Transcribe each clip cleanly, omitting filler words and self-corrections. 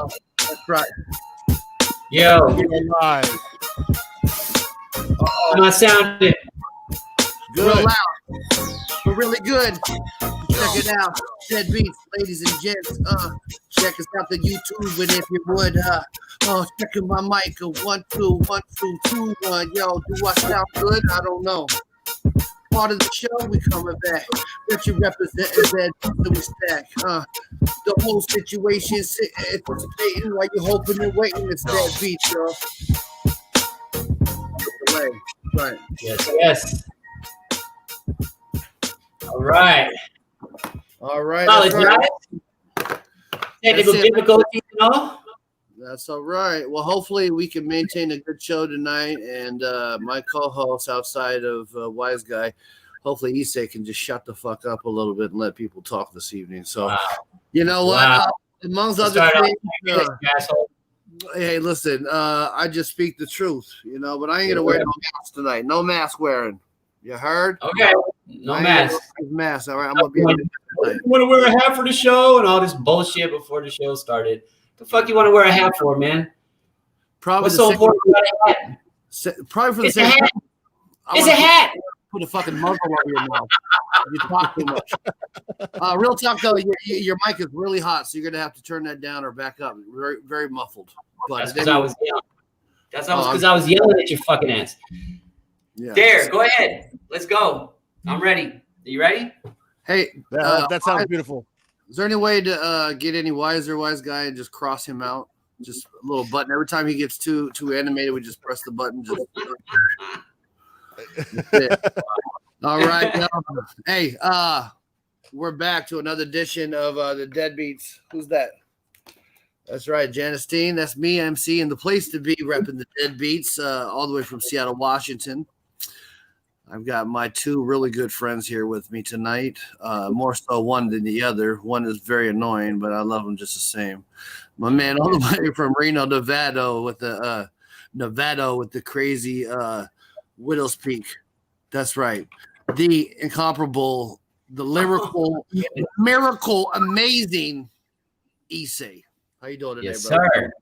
That's right. Yo, We're live. how am I sounding? Real Good. loud. We're really good. Check it out. DedBeatz, ladies and gents. Check us out the YouTube, and if you would, checking my mic. 1 2 1 2 2 1. Yo, do I sound good? I don't know. Part of the show, we coming back. What you represent is that we stack. The whole situation, anticipating while you hoping and waiting. It's DedBeatz, yo. Right. Yes. All right. All right. Apologize. Right. Technical That's it. difficulties and all. That's all right. Well, hopefully we can maintain a good show tonight. And my co-host outside of Wise Guy, hopefully Issei can just shut the fuck up a little bit and let people talk this evening. So, Wow. you know what? Wow. Amongst Let's other start things, off, asshole. hey, listen, I just speak the truth, you know, but I ain't going to wear no mask tonight. No mask wearing. You heard? Okay. No mask. Mask. All right. I'm going to be You want to wear a hat for the show and all this bullshit before the show started. The fuck you want to wear a hat for, man? probably What's the so same- important about a hat? Probably for the It's a same hat. I It's a wanna hat. Put a fucking muzzle over your mouth. You talk too much. Real talk though, your mic is really hot, so you're gonna have to turn that down or back up. Very, very muffled. But That's because I was yelling. That's because I was yelling at your fucking ass. yeah. There, go ahead. Let's go. I'm ready. Are you ready? Hey, That sounds beautiful. is there any way to get any wise guy and just cross him out? Just a little button. Every time he gets too animated, we just press the button. Just that's it. All right. Hey, we're back to another edition of the DedBeatz. Who's that? That's right, Janice Teen. That's me, MC, and the place to be repping the DedBeatz all the way from Seattle, Washington. I've got my two really good friends here with me tonight. More so one than the other. One is very annoying, but I love him just the same. My man, all the way from Reno, Nevada, with the crazy Widow's Peak. That's right. The incomparable, the lyrical, miracle, amazing Issei. How you doing today, Yes, brother? sir.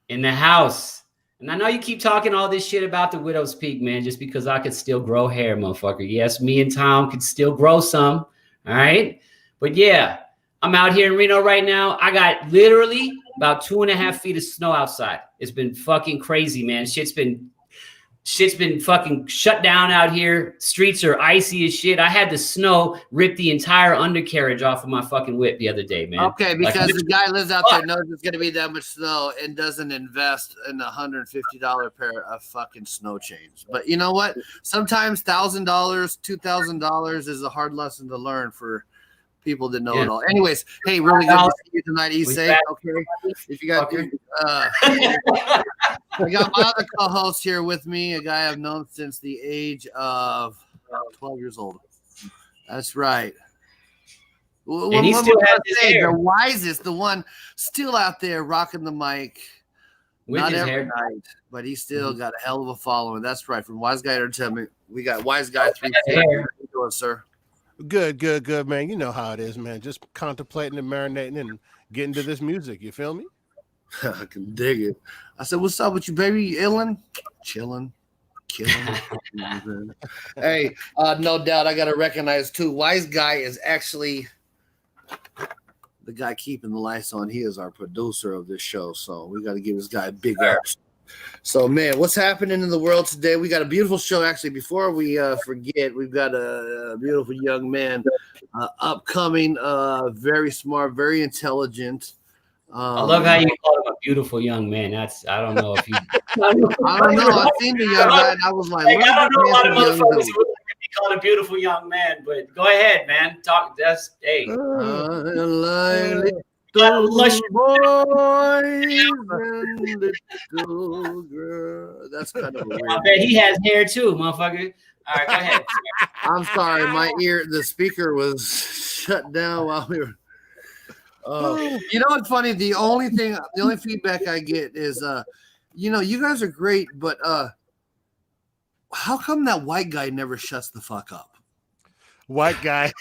In the house. And I know you keep talking all this shit about the Widow's Peak, man, just because I could still grow hair, motherfucker. Yes, me and Tom could still grow some. All right. But yeah, I'm out here in Reno right now. I got literally about 2.5 feet of snow outside. It's been fucking crazy, man. Shit's been fucking shut down out here. Streets are icy as shit. I had the snow rip the entire undercarriage off of my fucking whip the other day, man. Okay, because Like, the guy lives out there, knows there's going to be that much snow and doesn't invest in a $150 pair of fucking snow chains. But you know what? Sometimes $1,000, $2,000 is a hard lesson to learn for people that know it all. Anyways, hey, really good to see you tonight, Issei. Okay, if you got, I got my other co-host here with me, a guy I've known since the age of 12 years old. That's right. And he still has his hair. The wisest, the one still out there rocking the mic. with Not his every hair. night, but he still got a hell of a following. That's right. From Wise Guy Entertainment, we got Wise Guy 3. How you doing, sir? Good, man. You know how it is, man. Just contemplating and marinating and getting to this music. You feel me? I can dig it. I said, "What's up with you, baby? You illin'? Chilling, killing." Hey, no doubt, I gotta recognize too. Wise Guy is actually the guy keeping the lights on. He is our producer of this show, so we got to give this guy a big ups. So, man, what's happening in the world today? We got a beautiful show. Actually, before we forget, we've got a beautiful young man upcoming, very smart, very intelligent. I love how you call him a beautiful young man. I don't know if you. I don't know. I seen the young guy, and I was like, I don't know a lot of handsome young motherfuckers dude. who would be called a beautiful young man, but go ahead, man. Talk. That's hey. Got lush- boys and little girl. That's kind of a I weird. bet he has hair too, motherfucker. All right, go ahead. I'm sorry, the speaker was shut down while we were. You know what's funny? The only feedback I get is, you guys are great, but how come that white guy never shuts the fuck up? White guy.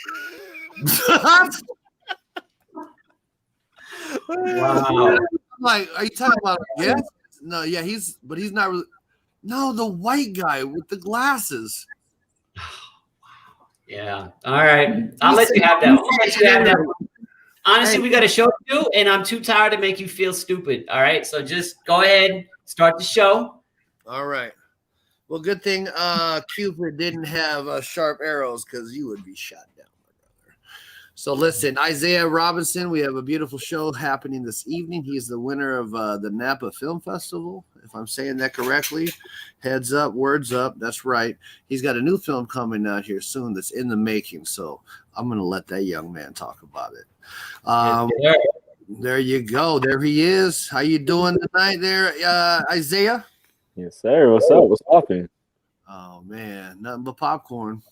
Wow. like, are you talking about? Yeah, no, yeah, he's not really. No, the white guy with the glasses. Yeah. All right. I'll let you have that. I'll let you have that. Honestly, we got a show to do, and I'm too tired to make you feel stupid. All right. So just go ahead, start the show. All right. Well, good thing Cupid didn't have sharp arrows because you would be shot down, my brother. So listen, Isaiah Robinson, we have a beautiful show happening this evening. He's the winner of the Napa Film Festival, if I'm saying that correctly. Heads up, words up. That's right. He's got a new film coming out here soon that's in the making. So I'm going to let that young man talk about it. There you go. There he is. How you doing tonight there, Isaiah? Yes, sir. What's up? What's popping? Oh man, nothing but popcorn,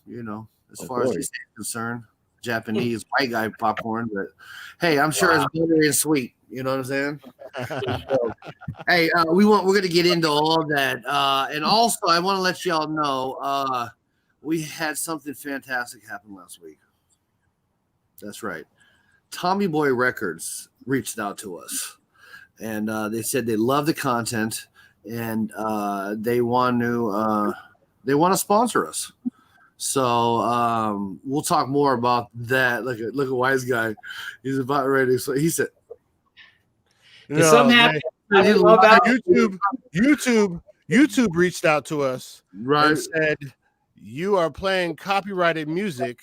as far as he's concerned. Japanese white guy popcorn, but hey, I'm sure it's buttery and sweet. You know what I'm saying? So, hey, we're gonna get into all of that. And also I want to let y'all know we had something fantastic happen last week. That's right. Tommy Boy Records reached out to us and they said they love the content. And they want to sponsor us. So we'll talk more about that. Look at Wise Guy. He's about ready. So he said, "Something happened." YouTube reached out to us, right? And said you are playing copyrighted music.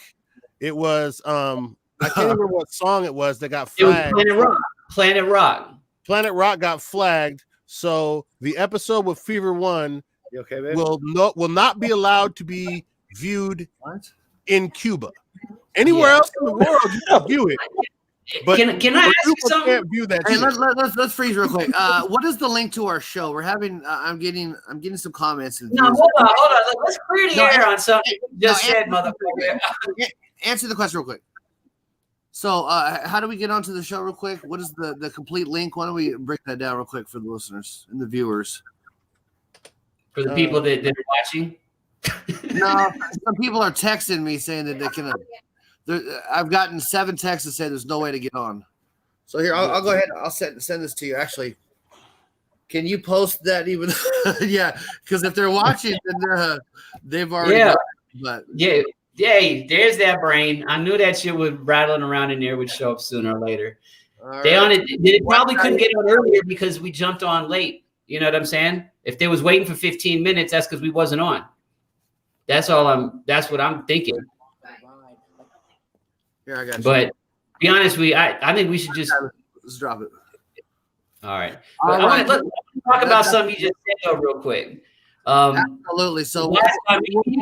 It was I can't remember what song it was that got flagged. It was Planet Rock. Planet Rock got flagged. So the episode with Fever One will not be allowed to be viewed in Cuba. Anywhere else in the world, you can view it. But can I ask you something? Can't view that. Hey, let's freeze real quick. What is the link to our show? We're having. I'm getting some comments. No, hold on. Let's clear the air on something you just said, motherfucker. Answer the question real quick. So how do we get onto the show real quick? What is the complete link? Why don't we break that down real quick for the listeners and the viewers? For the people that are watching? No, some people are texting me saying that they can. I've gotten 7 texts that say there's no way to get on. So here, I'll go ahead. I'll send this to you. Actually, can you post that even? Yeah, because if they're watching, then they've already. Yeah. But yeah. Yay, there's that brain. I knew that shit would rattling around in there would show up sooner or later. They on it. They probably couldn't get on earlier because we jumped on late. You know what I'm saying? If they was waiting for 15 minutes, that's because we wasn't on. That's what I'm thinking. Here, I got you. But be honest, I think we should just let's drop it. All right. Let's talk about something you just said though, real quick. Absolutely. So we'll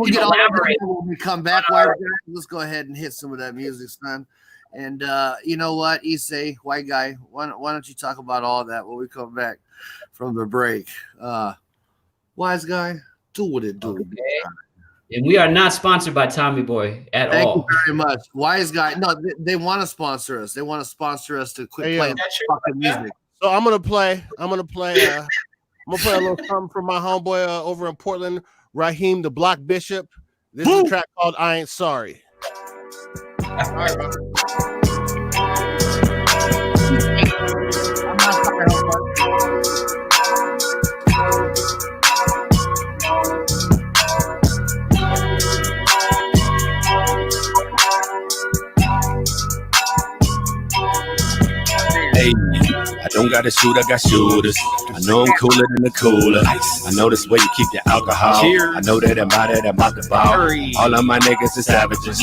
get elaborate when we come back. Let's go ahead and hit some of that music, son. And you know what, Issei, white guy, why don't you talk about all that when we come back from the break? Wise guy, do what it do. Okay. And we are not sponsored by Tommy Boy at all. Thank you very much. Wise guy. No, they want to sponsor us. They want to sponsor us to quit playing fucking music. So I'm gonna play a little something from my homeboy over in Portland, Raheem the Block Bishop. This is a track called I Ain't Sorry. All right, brother. I'm not sorry, Hey, I don't got a shoot, I got shooters. I know I'm cooler than the cooler. I know this way you keep your alcohol. I know that I'm out the ball. All of my niggas is savages.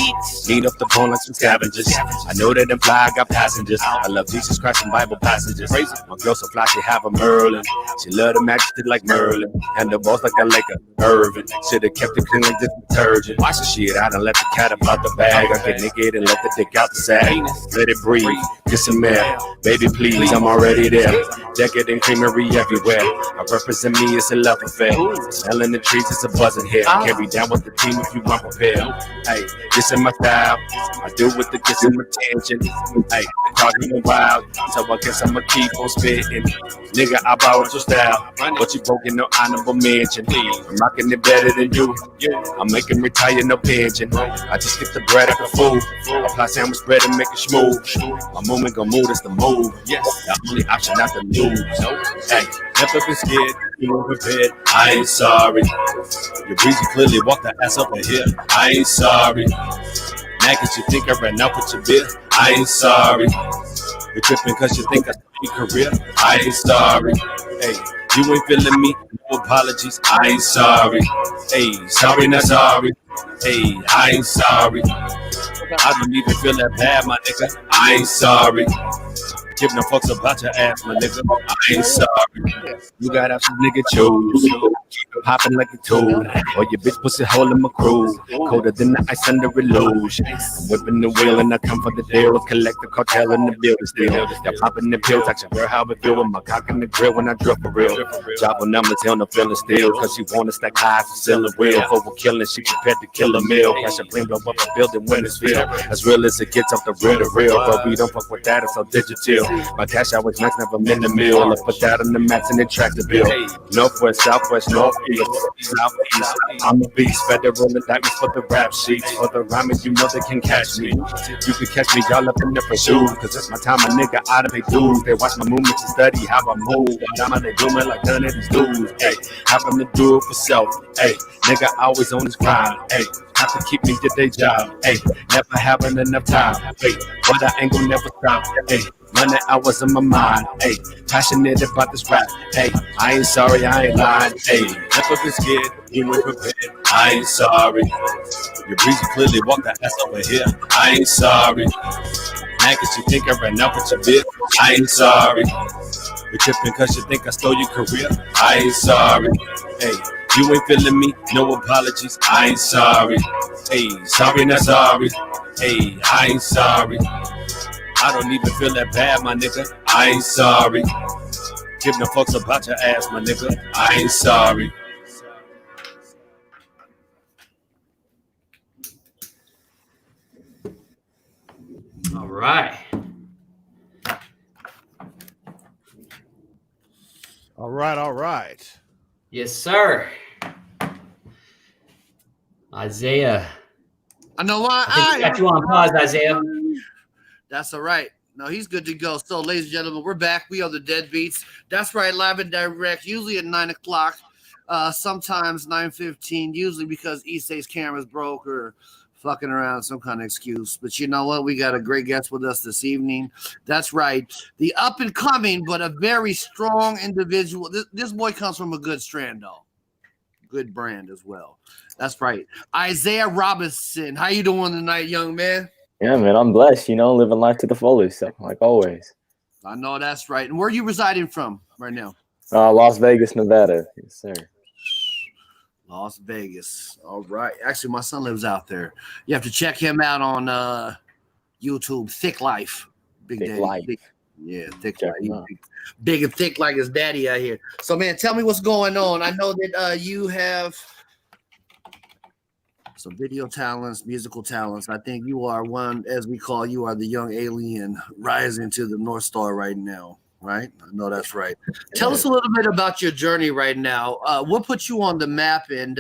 Need up the phone like some scavengers. I know that I'm fly, I got passengers. I love Jesus Christ and Bible passages. My girl so fly, she have a Merlin. She love the majesty like Merlin. And the boss like a Laker, Irvin. Should've kept it clean like this detergent. Watch the shit, I done let the cat about the bag. I get naked and let the dick out the sack. Let it breathe, get some air. Baby, please, I'm already there. Decadent creamery everywhere. I represent me, it's a love affair. Smelling the trees, it's a buzzing here. Carry down with the team if you want prepared. Hey, this is my style. I do with the kiss and attention. Hey, talking wild. So I guess I'ma keep on spitting. Nigga, I borrowed your style. But you broken no honorable mention. I'm rocking it better than you. I'm making retire no pension. I just get the bread like a fool. Apply sandwich bread and make it smooth. My movement gon' move, that's the move. The only option watching out the news. Hey, never been scared, you were prepared. I ain't sorry. Your breezy clearly walked the ass up in here. I ain't sorry. Mad cause you think I ran out with your beer. I ain't sorry. You're tripping cause you think I stole your career. I ain't sorry. Hey, you ain't feeling me. No apologies. I ain't sorry. Hey, sorry not sorry. Hey, I ain't sorry. I don't even feel that bad, my nigga. I ain't sorry. Give no fucks about your ass, my nigga. I ain't sorry. You got out some nigga chose. Keep it popping like a toad. Or your bitch pussy hole in my crew. Colder than the ice under a luge. I'm whipping the wheel and I come for the deal. Collect the cartel in the building still. They're popping the pills. Ask your girl how it feel with my cock in the grill when I drop for real. Job on numbers, hell no feeling still. Cause she wanna stack highs and sell it real. For we're killing, she prepared to kill a meal. Crash a plane, blow up a building when it's real. As real as it gets off the real to real. But we don't fuck with that, it's all digital. My cash out was max, never in the mill. I put that on the mats and it tracked the bill. Northwest, southwest, northeast, southeast. I'm a beast, federal indictments for the rap sheets. For the rhyming, you know they can catch me. You can catch me, y'all up in the pursuit. Cause that's my time, a nigga out of pay dues. They watch my movements and study how I move. Now they doing like none of these dudes. Hey, having to do it for self. Hey, nigga always on his grind. Hey, have to keep me to their job. Hey, never having enough time. Hey, but I ain't gonna never stop. Hey, running hours in my mind. Hey, passionate about this rap. Hey, I ain't sorry, I ain't lying. Hey, never been scared, you ain't prepared. I ain't sorry. Your breezy clearly walked the ass over here. I ain't sorry. Man, cause you think I ran out with your bit. I ain't sorry. You're tripping cause you think I stole your career. I ain't sorry. Hey, you ain't feeling me, no apologies. I ain't sorry. Hey, sorry not sorry. Hey, I ain't sorry. I don't even feel that bad, my nigga. I ain't sorry. Give no fucks about your ass, my nigga. I ain't sorry. All right. All right, all right. Yes, sir. Isaiah. I know why I think we got you on pause, Isaiah. That's all right. No, he's good to go. So, ladies and gentlemen, we're back. We are the DedBeatz. That's right, live and direct, usually at 9 o'clock, sometimes 9:15, usually because Issei's camera's broke or fucking around, some kind of excuse. But you know what? We got a great guest with us this evening. That's right. The up-and-coming, but a very strong individual. This boy comes from a good strand, though. Good brand as well. That's right. Isaiah Robinson. How you doing tonight, young man? Yeah, man, I'm blessed, living life to the fullest, so, like always. I know that's right. And where are you residing from right now? Las Vegas, Nevada. Yes, sir. Las Vegas. All right. Actually, my son lives out there. You have to check him out on YouTube. Thick Life. Big Thick Daddy. Life. Thick Check Life. him out. Big and thick like his daddy out here. So, man, tell me what's going on. I know that you have some video talents, musical talents. I think you are one, as we call you, are the young alien rising to the North Star right now. Right? I know that's right. Tell us a little bit about your journey right now. What put you on the map, and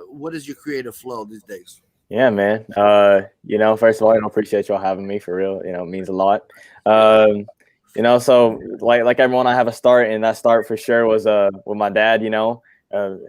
what is your creative flow these days? Yeah, man. First of all, I appreciate y'all having me for real. It means a lot. So like everyone, I have a start, and that start for sure was with my dad.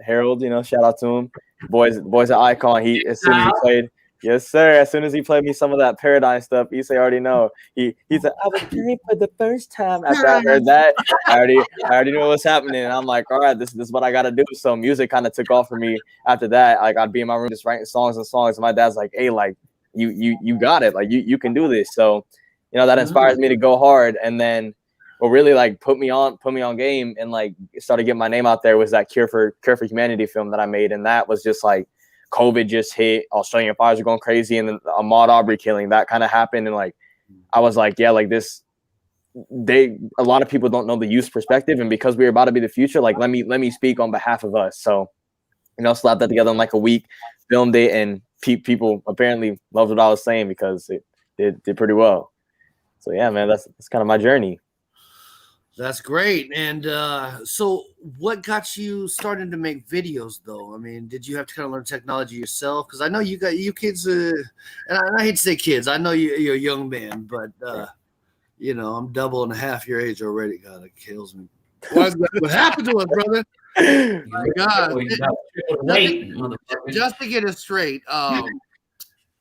Harold. Shout out to him. Boy's an icon. As soon as he played. Yes, sir. As soon as he played me some of that Paradigm stuff, Issei already know. He said, I was playing for the first time. After I heard that, I already knew what was happening. And I'm like, all right, this is what I got to do. So music kind of took off for me after that. Like, I'd be in my room just writing songs and songs. And my dad's like, hey, like, you got it. Like, you can do this. So, that inspires me to go hard. And then what really like put me on game and like started getting my name out there was that Cure for Humanity film that I made. And that was just like, COVID just hit, Australian fires are going crazy, and then Ahmaud Arbery killing, that kind of happened. And like, I was like, yeah, like this, a lot of people don't know the youth perspective. And because we were about to be the future, like, let me speak on behalf of us. So, slapped that together in like a week, filmed it, and people apparently loved what I was saying because it did pretty well. So yeah, man, that's kind of my journey. That's great. And so what got you starting to make videos, though? I mean, did you have to kind of learn technology yourself? Because I know you kids, and I hate to say kids. I know you're a young man, but, You know, I'm double and a half your age already. God, it kills me. What happened to us, brother? My God. Just to get it straight,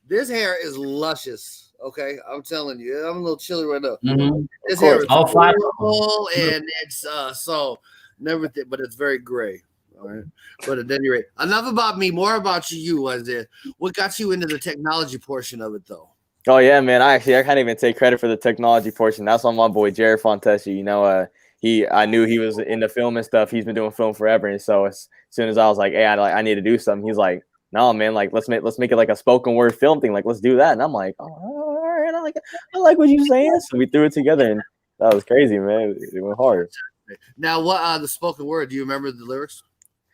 this hair is luscious. Okay, I'm telling you, I'm a little chilly right now. Mm-hmm. This hair is full, and it's so never but it's very gray. All right, but at any rate, enough about me. More about you, Isaiah. What got you into the technology portion of it, though? Oh yeah, man. I can't even take credit for the technology portion. That's on my boy Jared Fontesi. You know, I knew he was into film and stuff. He's been doing film forever, and so as soon as I was like, hey, I need to do something, he's like, no, man, like let's make it like a spoken word film thing. Like, let's do that. And I'm like, oh, all right, I like what you're saying. So we threw it together, and that was crazy, man. It went hard. Now, what the spoken word? Do you remember the lyrics?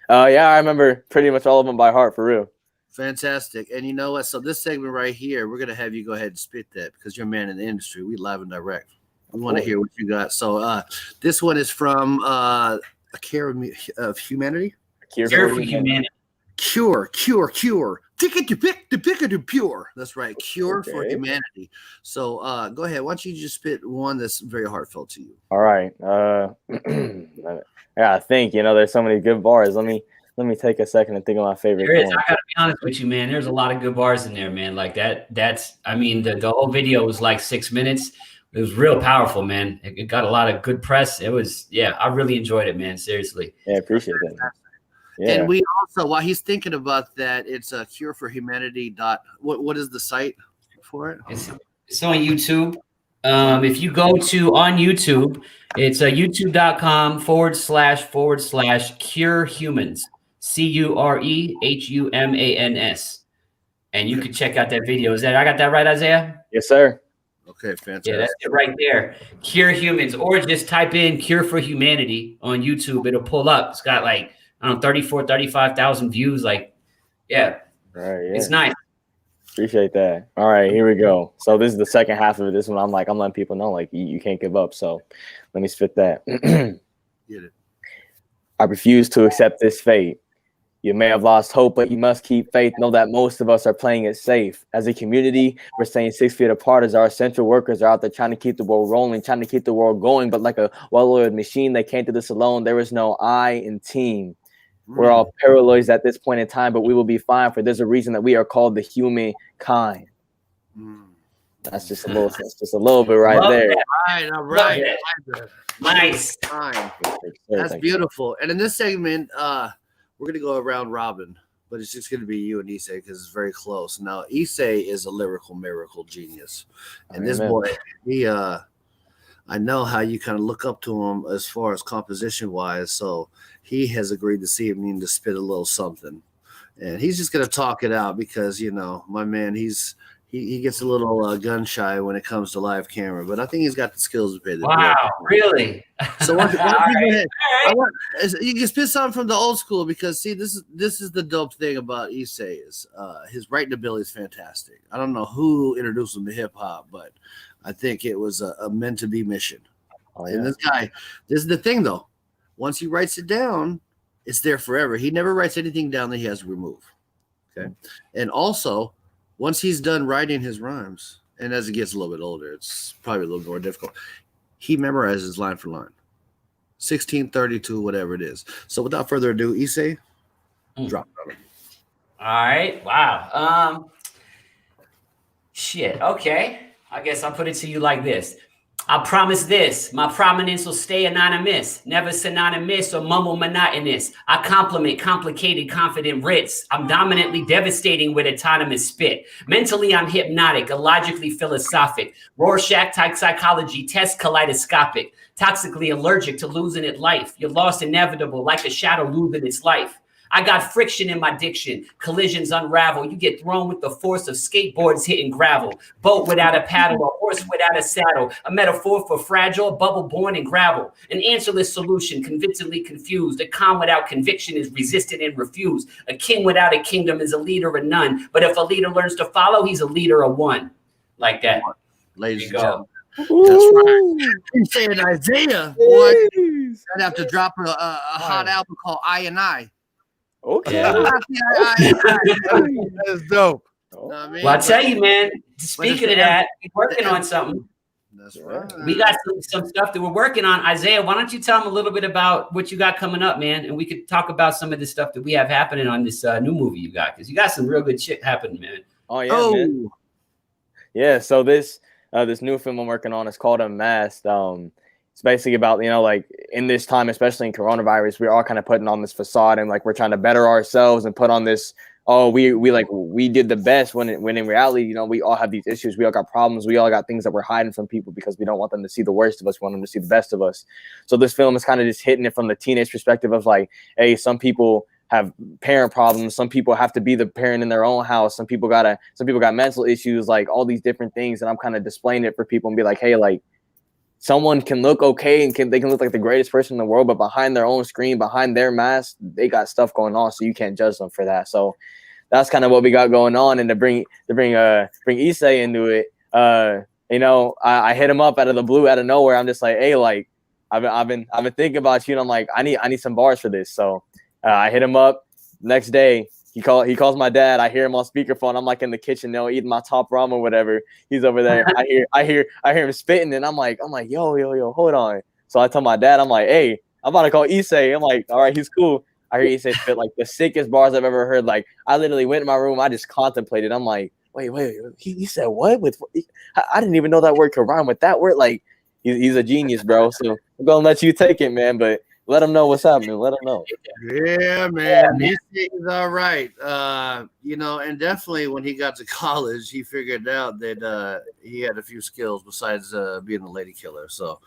Yeah, I remember pretty much all of them by heart, for real. Fantastic. And you know what? So this segment right here, we're gonna have you go ahead and spit that because you're a man in the industry. We live and direct. We want to hear what you got. So this one is from A Care of Humanity. Cure for Humanity. Cure. Ticket to pick to pure. That's right. Cure for Humanity. So go ahead. Why don't you just spit one that's very heartfelt to you? All right. Yeah, I think, you know, there's so many good bars. Let me take a second and think of my favorite. There is. I gotta be honest with you, man. There's a lot of good bars in there, man. Like that's I mean, the whole video was like 6 minutes. It was real powerful, man. It got a lot of good press. It was, I really enjoyed it, man. Seriously. Yeah, I appreciate that. Yeah. And we also, while he's thinking about that, it's a Cure for Humanity. What is the site for it? It's on YouTube. If you go to on YouTube, it's youtube.com//Cure Humans, CureHumans, and you can check out that video. I got that right, Isaiah? Yes, sir. Okay, fantastic. Yeah, that's it right there. Cure Humans, or just type in Cure for Humanity on YouTube. It'll pull up. It's got like, I don't know, 35,000 views. Like, yeah. Right, yeah. It's nice. Appreciate that. All right, here we go. So this is the second half of it. This one, I'm letting people know, like, you can't give up. So let me spit that. Get it. I refuse to accept this fate. You may have lost hope, but you must keep faith. Know that most of us are playing it safe. As a community, we're staying 6 feet apart as our essential workers are out there trying to keep the world rolling, trying to keep the world going. But like a well-oiled machine, they can't do this alone. There is no I in team. We're all paralyzed at this point in time, but we will be fine, for there's a reason that we are called the humankind. That's just a little bit right there. All right. Nice. That's beautiful. And in this segment, we're gonna go around robin, but it's just gonna be you and Issei because it's very close. Now, Issei is a lyrical miracle genius, and this boy, he I know how you kind of look up to him as far as composition wise, so he has agreed to see him to spit a little something, and he's just gonna talk it out because, you know, my man, he gets a little gun shy when it comes to live camera, but I think he's got the skills to pay the bill. Wow, really? So you can spit something from the old school because, see, this is the dope thing about Issei is his writing ability is fantastic. I don't know who introduced him to hip hop, but I think it was a meant to be mission. Oh, yeah. And this is the thing though. Once he writes it down, it's there forever. He never writes anything down that he has to remove. Okay, and also, once he's done writing his rhymes, and as it gets a little bit older, it's probably a little more difficult. He memorizes line for line, 1632, whatever it is. So without further ado, Issei, drop it on him. All right. Wow. Shit. Okay. I guess I'll put it to you like this. I promise this, my prominence will stay anonymous, never synonymous or mumble monotonous. I compliment complicated, confident writs. I'm dominantly devastating with autonomous spit. Mentally, I'm hypnotic, illogically philosophic. Rorschach type psychology, test kaleidoscopic. Toxically allergic to losing it life. You're lost inevitable, like a shadow losing its life. I got friction in my diction. Collisions unravel. You get thrown with the force of skateboards hitting gravel. Boat without a paddle, a horse without a saddle. A metaphor for fragile, bubble born in gravel. An answerless solution, convincingly confused. A calm without conviction is resisted and refused. A king without a kingdom is a leader of none. But if a leader learns to follow, he's a leader of one. Like that. Ladies and gentlemen. That's right. He's saying Isaiah, boy. I'd have to drop a hot album called I and I. Okay. Yeah. That's dope. Well, I tell you, man, speaking of that, you're working on something. That's right. We got some stuff that we're working on. Isaiah, why don't you tell them a little bit about what you got coming up, man? And we could talk about some of the stuff that we have happening on this new movie you got, because you got some real good shit happening, man. Oh yeah, man. Yeah. So this new film I'm working on is called Unmasked. It's basically about, you know, like in this time, especially in coronavirus, we're all kind of putting on this facade and like we're trying to better ourselves and put on this. Oh, we did the best when in reality, you know, we all have these issues. We all got problems. We all got things that we're hiding from people because we don't want them to see the worst of us. We want them to see the best of us. So this film is kind of just hitting it from the teenage perspective of like, hey, some people have parent problems. Some people have to be the parent in their own house. Some people got mental issues, like all these different things. And I'm kind of displaying it for people and be like, hey, like someone can look okay and they can look like the greatest person in the world, but behind their own screen, behind their mask, they got stuff going on. So you can't judge them for that. So that's kind of what we got going on. And to bring Issei into it, you know, I hit him up out of the blue, out of nowhere. I'm just like, hey, like I've been thinking about you, and I'm like, I need some bars for this. So I hit him up. Next day, he calls my dad. I hear him on speakerphone. I'm like in the kitchen, you know, eating my top ramen or whatever. He's over there. I hear him spitting, and I'm like, yo, hold on. So I tell my dad, I'm like, hey, I'm about to call Issei. I'm like, all right, he's cool. I hear Issei spit like the sickest bars I've ever heard. Like I literally went in my room. I just contemplated. I'm like, wait. He said what? I didn't even know that word could rhyme with that word. Like he's a genius, bro. So I'm gonna let you take it, man. But let him know what's happening. Let him know. Yeah, man. He's all right. You know, and definitely when he got to college, he figured out that he had a few skills besides being a lady killer. So,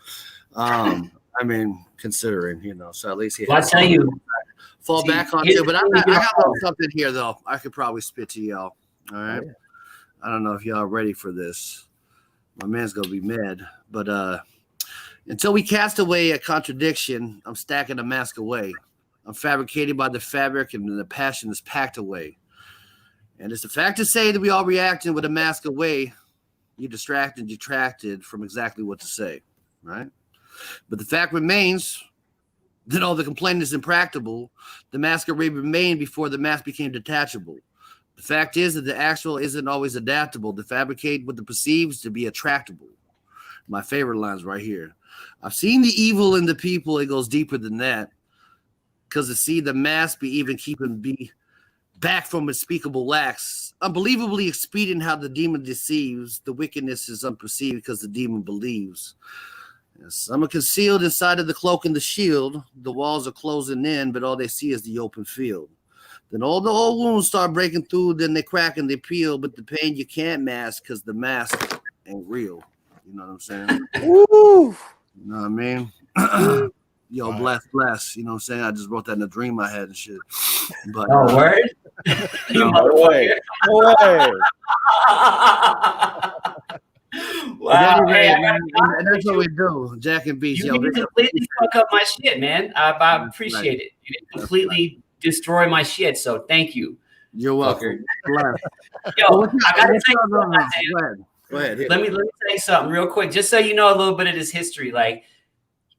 I mean, considering, you know, so at least he. Well, I tell you. Fall back on too, but I got something here though. I could probably spit to y'all. All right. Yeah. I don't know if y'all are ready for this. My man's gonna be mad, but until we cast away a contradiction, I'm stacking the mask away. I'm fabricated by the fabric, and the passion is packed away. And it's the fact to say that we all reacting with a mask away. You're distracted, detracted from exactly what to say, right? But the fact remains that all the complaining is impractical. The masquerade remained before the mask became detachable. The fact is that the actual isn't always adaptable. To fabricate what the perceives to be attractable. My favorite lines right here. I've seen the evil in the people. It goes deeper than that. Because to see the mask be even keeping be back from unspeakable lacks. Unbelievably expedient how the demon deceives. The wickedness is unperceived because the demon believes. Some are concealed inside of the cloak and the shield. The walls are closing in, but all they see is the open field. Then all the old wounds start breaking through, then they crack and they peel, but the pain you can't mask because the mask ain't real. You know what I'm saying? Woo! You know what I mean? Yo, bless. You know what I'm saying? I just wrote that in a dream I had and shit. But, word? No way. Wow, and that's what we do, Jack and Beats. You didn't completely fuck up my shit, man. I appreciate it. You didn't completely destroy my shit, so thank you. You're welcome. Yo, I gotta say Go ahead. Let me say something real quick, just so you know a little bit of this history. Like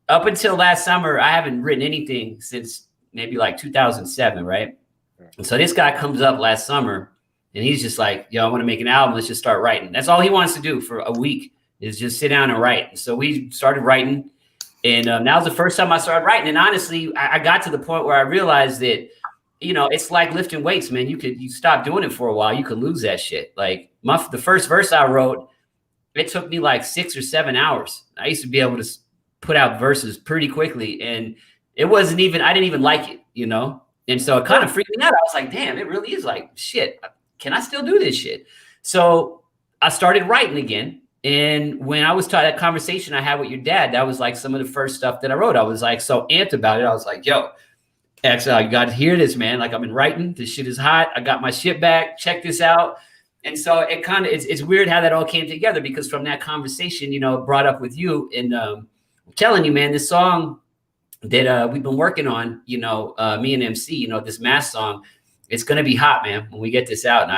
up until last summer, I haven't written anything since maybe like 2007, right? And so this guy comes up last summer. And he's just like, yo, I want to make an album. Let's just start writing. That's all he wants to do for a week is just sit down and write. So we started writing. And that was the first time I started writing. And honestly, I got to the point where I realized that, you know, it's like lifting weights, man. You stop doing it for a while. You could lose that shit. Like the first verse I wrote, it took me like 6 or 7 hours. I used to be able to put out verses pretty quickly. And I didn't even like it, you know? And so it kind of freaked me out. I was like, damn, it really is like, shit. Can I still do this shit? So I started writing again. And when I was taught that conversation I had with your dad, that was like some of the first stuff that I wrote. I was like so amped about it. I was like, yo, actually, you got to hear this, man. Like I've been writing. This shit is hot. I got my shit back. Check this out. And so it kind of, it's weird how that all came together because from that conversation, you know, brought up with you and I'm telling you, man, this song that we've been working on, you know, me and MC, you know, this mass song, it's going to be hot, man, when we get this out. And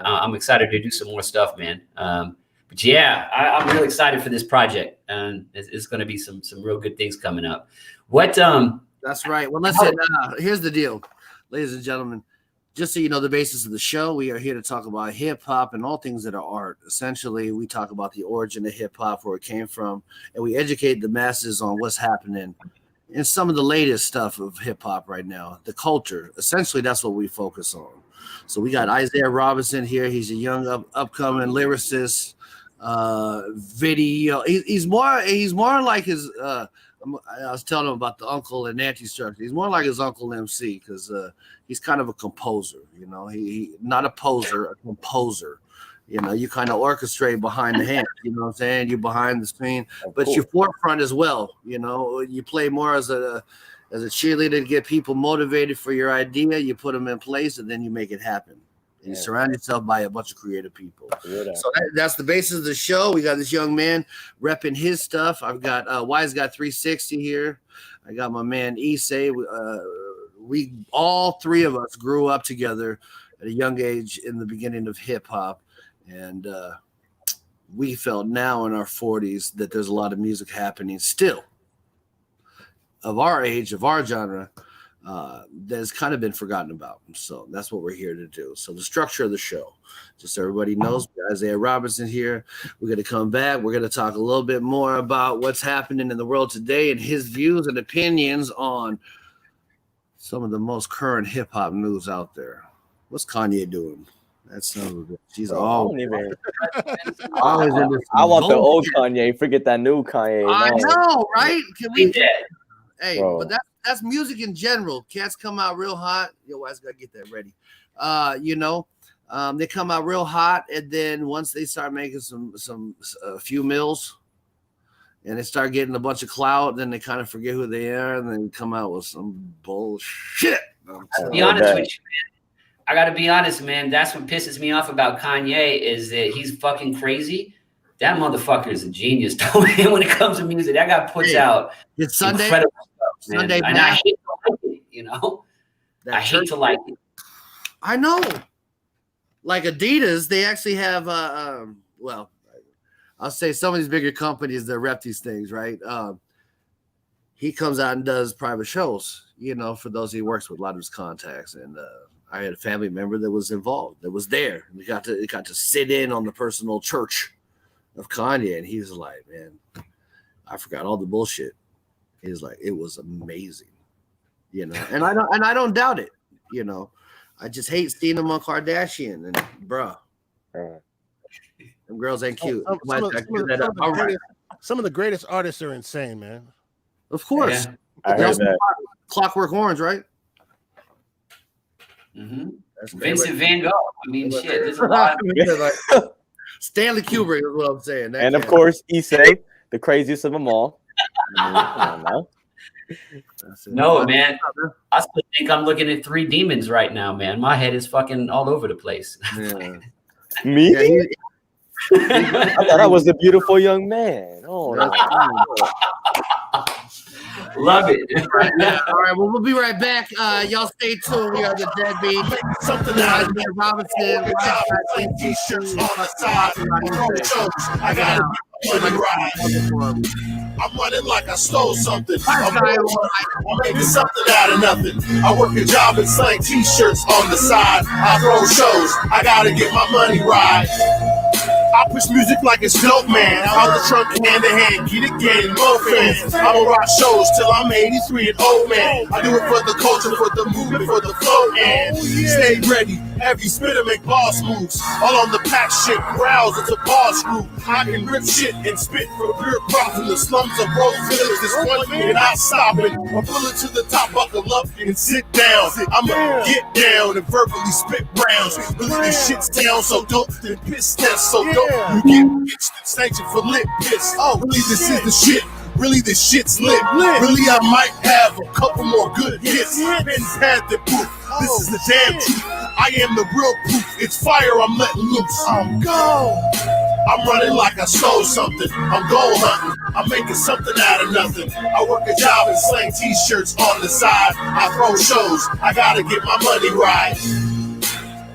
I'm excited to do some more stuff, man. But yeah, I'm really excited for this project. And it's going to be some real good things coming up. That's right. Well, listen, here's the deal, ladies and gentlemen. just so you know the basis of the show, we are here to talk about hip hop and all things that are art. Essentially, we talk about the origin of hip hop, where it came from, and we educate the masses on what's happening in some of the latest stuff of hip hop right now, the culture. Essentially, that's what we focus on. So we got Isaiah Robinson here. He's a young upcoming lyricist, video. He's more like his. I was telling him about the uncle and auntie structure. He's more like his uncle MC because he's kind of a composer. You know, he not a poser, a composer. You know, you kind of orchestrate behind the hand. You know what I'm saying? You're behind the screen, but you're forefront as well. You know, you play more as a cheerleader to get people motivated for your idea. You put them in place, and then you make it happen. And you surround yourself by a bunch of creative people. So that's the basis of the show. We got this young man repping his stuff. I've got Wise got 360 here. I got my man Issei. We all three of us grew up together at a young age in the beginning of hip hop, and we felt now in our 40s that there's a lot of music happening still of our age, of our genre. That's kind of been forgotten about. So that's what we're here to do. So the structure of the show, just so everybody knows, Isaiah Robinson here. We're going to come back. We're going to talk a little bit more about what's happening in the world today and his views and opinions on some of the most current hip hop news out there. What's Kanye doing? That's some. She's always in this. I want the old Kanye. Forget that new Kanye. I know, right? Can we? Hey, Bro. but that's music in general. Cats come out real hot. Yo, I just gotta get that ready. They come out real hot, and then once they start making a few mils, and they start getting a bunch of clout, then they kind of forget who they are, and then come out with some bullshit. To be honest with you, man. I gotta be honest, man. That's what pisses me off about Kanye is that he's fucking crazy. That motherfucker is a genius, though, man, when it comes to music. That guy puts out it's Sunday. Incredible stuff, man. Sunday, and I hate to like it, you know. I hate to like it. I know. Like Adidas, they actually have well, I'll say some of these bigger companies that rep these things, right? He comes out and does private shows, you know, for those he works with, a lot of his contacts. And I had a family member that was involved, that was there. We got to sit in on the personal church of Kanye, and he was like, man, I forgot all the bullshit. He was like, it was amazing, you know, and I don't doubt it, you know. I just hate seeing them on Kardashian, and bruh, them girls ain't cute. Some of the greatest artists are insane, man. Of course. Yeah. I heard that. Clockwork Orange, right? Mm-hmm. Vincent Van Gogh. I mean, shit, there's a lot. Stanley Kubrick is what I'm saying. And of course, Issei, the craziest of them all. No, man. I still think I'm looking at three demons right now, man. My head is fucking all over the place. Yeah. Me? Yeah, I thought I was a beautiful young man. Oh, love it. All right, well, we'll be right back. Y'all stay tuned. We are the DedBeatz. Something out of Robinson. T-shirts on the side. I got it. I'm running like I stole something. I'm making something out of nothing. I work a job and slang T-shirts on the side. I throw shows. I gotta get my money right. I push music like it's dope, man. Out the trunk, hand to hand, get it getting more fans. I'ma rock shows till I'm 83 and old, man. I do it for the culture, for the movement, for the flow, and stay ready. Every spitter make boss moves. All on the pack shit, growls, it's a boss group. I can rip shit and spit for pure profit in the slums of Rose Village. This one and not stopping. I'm pulling to the top, buckle up and sit down. I'ma get down and verbally spit rounds. Really this shit's down so dope, then piss test so dope. You get pitched and sanctioned for lit piss. Oh, really this is the shit. Really, this shit's lit. Really, I might have a couple more good hits. Pens had the proof. This is the damn truth. I am the real proof. It's fire I'm letting loose. I'm gone. I'm running like I stole something. I'm gold hunting. I'm making something out of nothing. I work a job and slang T-shirts on the side. I throw shows. I gotta get my money right.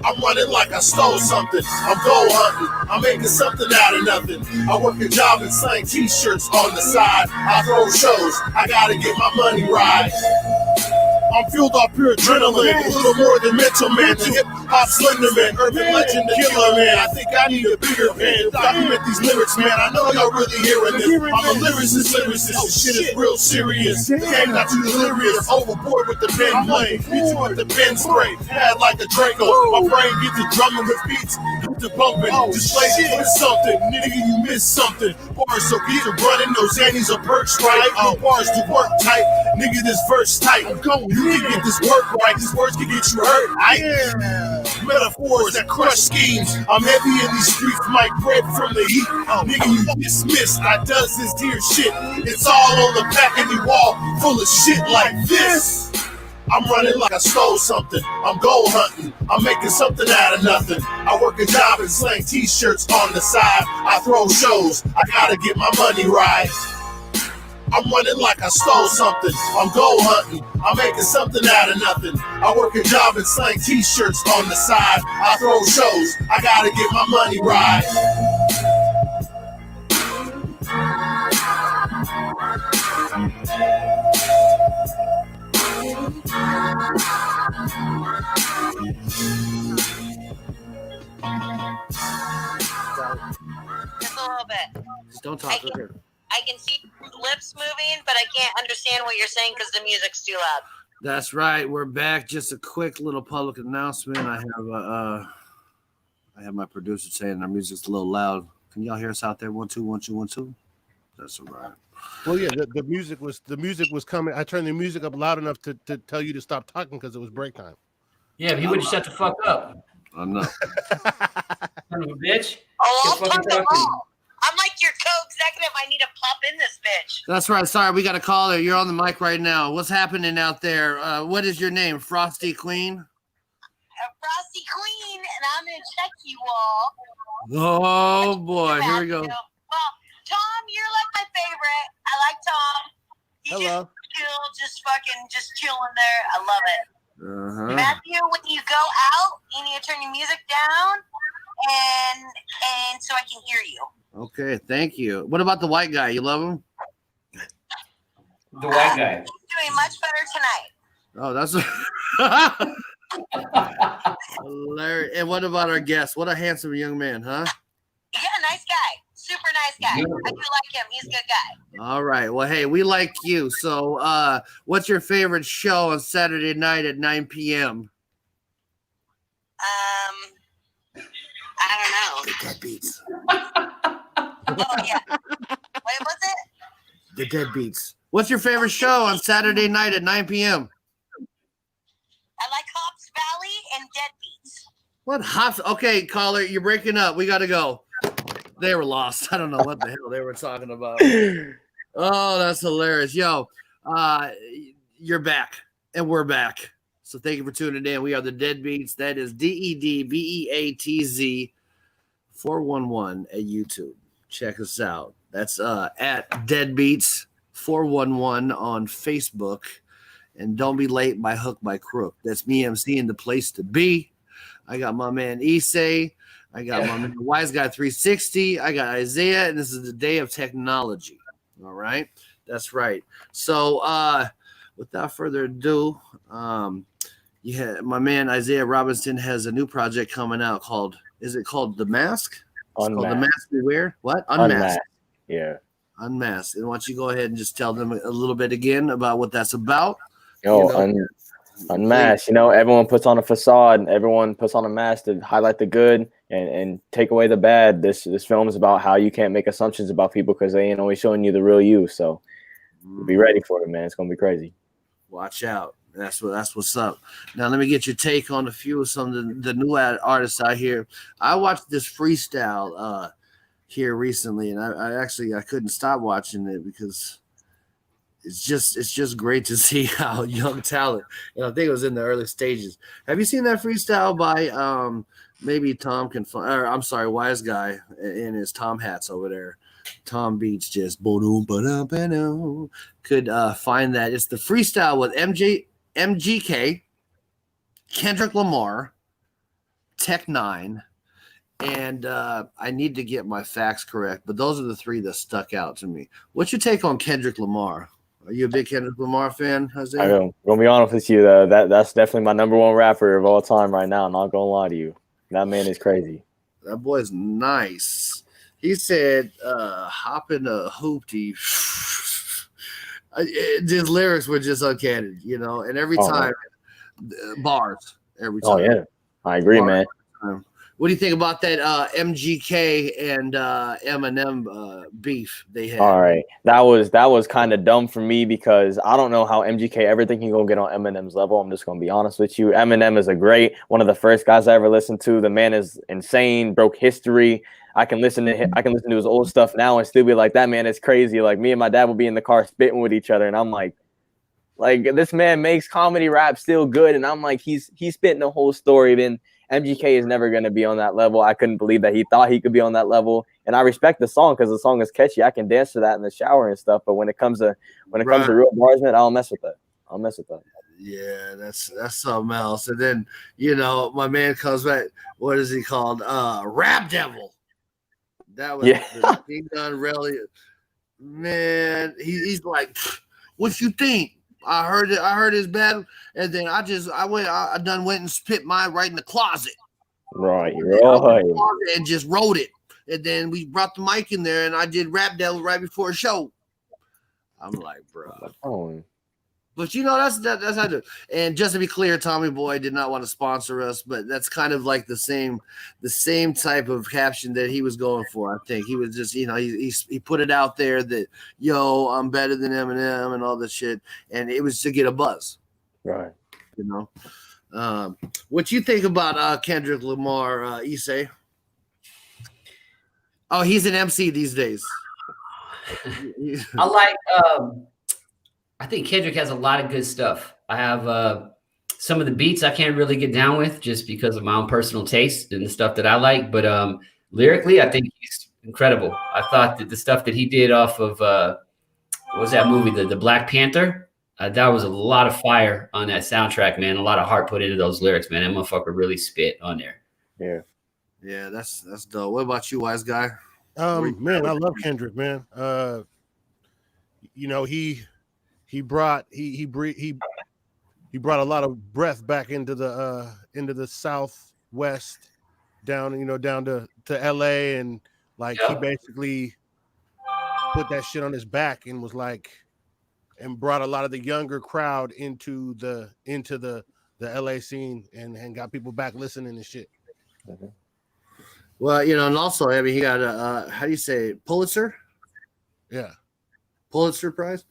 I'm running like I stole something. I'm gold hunting. I'm making something out of nothing. I work a job and slang T-shirts on the side. I throw shows. I gotta get my money right. I'm fueled off pure adrenaline. A little more than mental, man. The hip hop slender man, urban legend, the killer man. I think I need a bigger pen. Document these lyrics, man. I know y'all really hearing this. I'm a lyricist. This shit is real serious. The game got you delirious. Overboard with the pen play. Beat you with the pen spray. Had like a Draco. My brain gets to drumming with beats. To bumping. Display for something. Nigga, you missed something. Bars so get to running. Those Annies are perks, right? Bars to work tight. Nigga, this verse tight. You can get this work right. These words can get you hurt. Metaphors that crush schemes. I'm heavy in these streets. Might bread from the heat. Nigga, you dismissed. I does this dear shit. It's all on the back of the wall. Full of shit like this. I'm running like I stole something. I'm gold hunting. I'm making something out of nothing. I work a job and slang t-shirts on the side. I throw shows. I gotta get my money right. I'm running like I stole something. I'm gold hunting. I'm making something out of nothing. I work a job and slang t-shirts on the side. I throw shows. I gotta get my money right. Just a little bit. Just don't talk. I can see lips moving, but I can't understand what you're saying because the music's too loud. That's right. We're back. Just a quick little public announcement. I have my producer saying our music's a little loud. Can y'all hear us out there? 1 2 1 2 1 2. That's all right. Well, yeah, the music was coming. I turned the music up loud enough to tell you to stop talking because it was break time. Yeah, but he wouldn't shut the fuck up. I know. Son of a bitch. Oh, I'll talk them all. I'm like your co-executive. I need to pop in this bitch. That's right. Sorry, we got a caller. You're on the mic right now. What's happening out there? What is your name? Frosty Queen? Frosty Queen, and I'm going to check you all. Oh, boy. Here we go. Well, Tom, you're like my favorite. I like Tom. He's Hello. just chill, just chilling there. I love it. Uh-huh. Matthew, when you go out, you need to turn your music down, and so I can hear you. Okay, thank you. What about the white guy? You love him? The white guy. He's doing much better tonight. Oh, that's hilarious. And what about our guest? What a handsome young man, huh? Yeah, nice guy. Super nice guy. I do like him. He's a good guy. All right. Well, hey, we like you. So what's your favorite show on Saturday night at 9 p.m.? I don't know. The DedBeatz. Oh, yeah. What was it? The DedBeatz. What's your favorite show on Saturday night at 9 p.m.? I like Hops Valley and DedBeatz. What hops? Okay, caller, you're breaking up. We got to go. They were lost. I don't know what the hell they were talking about. Oh, that's hilarious. Yo, you're back, and we're back. So thank you for tuning in. We are the DedBeatz. That is DedBeatz 411 at YouTube. Check us out. That's at DedBeatz 411 on Facebook. And don't be late by hook by crook. That's me emceeing the place to be. I got my man Issei. I got my man Wise Guy 360. I got Isaiah, and this is the day of technology. All right, that's right. So, without further ado, my man Isaiah Robinson has a new project coming out called. Is it called The Mask? It's called The Mask We Wear. What? Unmasked. Yeah. Unmasked. And why don't you go ahead and just tell them a little bit again about what that's about? Unmasked. You know, everyone puts on a facade. Everyone puts on a mask to highlight the good and take away the bad. This film is about how you can't make assumptions about people because they ain't always showing you the real you. So be ready for it, man. It's gonna be crazy. Watch out. That's what's up. Now let me get your take on a few of some of the new artists out here. I watched this freestyle here recently, and I couldn't stop watching it because it's just great to see how young talent. And I think it was in the early stages. Have you seen that freestyle by maybe Tom can find? Or I'm sorry, Wise Guy in his Tom hats over there. Tom Beats just could find that. It's the freestyle with MGK, Kendrick Lamar, Tech 9, and I need to get my facts correct, but those are the three that stuck out to me. What's your take on Kendrick Lamar? Are you a big Kendrick Lamar fan, Jose? I'm gonna be honest with you. That's definitely my number one rapper of all time right now. I'm not gonna lie to you. That man is crazy. That boy's nice. He said, hop in a hoopty. His lyrics were just uncanny, and every time, bars. Every time. Oh, yeah. I agree, man. What do you think about that MGK and Eminem beef they had? All right. That was kind of dumb for me because I don't know how MGK ever think he gonna get on Eminem's level. I'm just gonna be honest with you. Eminem is one of the first guys I ever listened to. The man is insane, broke history. I can listen to his old stuff now and still be like, that man is crazy. Like me and my dad would be in the car spitting with each other, and I'm like this man makes comedy rap still good, and I'm like, he's spitting the whole story. Then MGK is never going to be on that level. I couldn't believe that he thought he could be on that level. And I respect the song because the song is catchy. I can dance to that in the shower and stuff. But when it comes to real bars, man, I don't mess with that. Yeah, that's something else. And then, my man comes back. What is he called? Rap Devil. That was he done really. Man, he's like, what you think? I heard his bad, and then I went and spit mine right in the closet. Right. And just wrote it. And then we brought the mic in there, and I did Rap Devil right before a show. I'm like, bro. But that's how I do it. And just to be clear, Tommy Boy did not want to sponsor us, but that's kind of like the same type of caption that he was going for. I think he was just, he put it out there that, I'm better than Eminem and all this shit, and it was to get a buzz. Right. What you think about Kendrick Lamar, Issei? Oh, he's an MC these days. I think Kendrick has a lot of good stuff. I have some of the beats I can't really get down with just because of my own personal taste and the stuff that I like. But lyrically, I think he's incredible. I thought that the stuff that he did off of what was that movie, the Black Panther? That was a lot of fire on that soundtrack, man. A lot of heart put into those lyrics, man. That motherfucker really spit on there. Yeah. Yeah, that's dope. What about you, wise guy? Man, I love Kendrick, man. He brought a lot of breath back into the Southwest, down to LA, and he basically put that shit on his back and was and brought a lot of the younger crowd into the LA scene and got people back listening and shit. Mm-hmm. Well, and also, I mean, he got a how do you say it? Pulitzer? Yeah, Pulitzer Prize.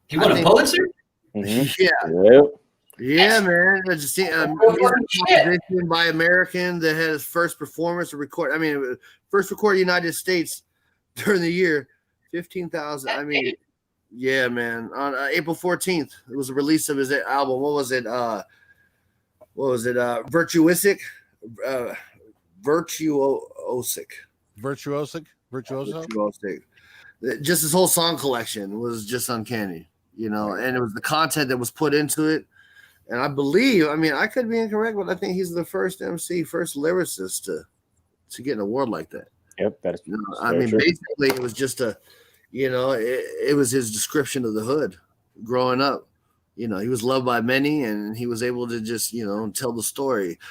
He won a Pulitzer? Mm-hmm. Yeah, man. Just composition by American that had his first performance record. I mean, first recorded in the United States during the year, 15,000. I mean, yeah, man. On April 14th, it was the release of his album. What was it? Virtuosic. Just his whole song collection was just uncanny, and it was the content that was put into it. And I believe, I could be incorrect, but I think he's the first MC, first lyricist to get an award like that. Yep, that's true. Basically, it was just it was his description of the hood growing up. He was loved by many, and he was able to just,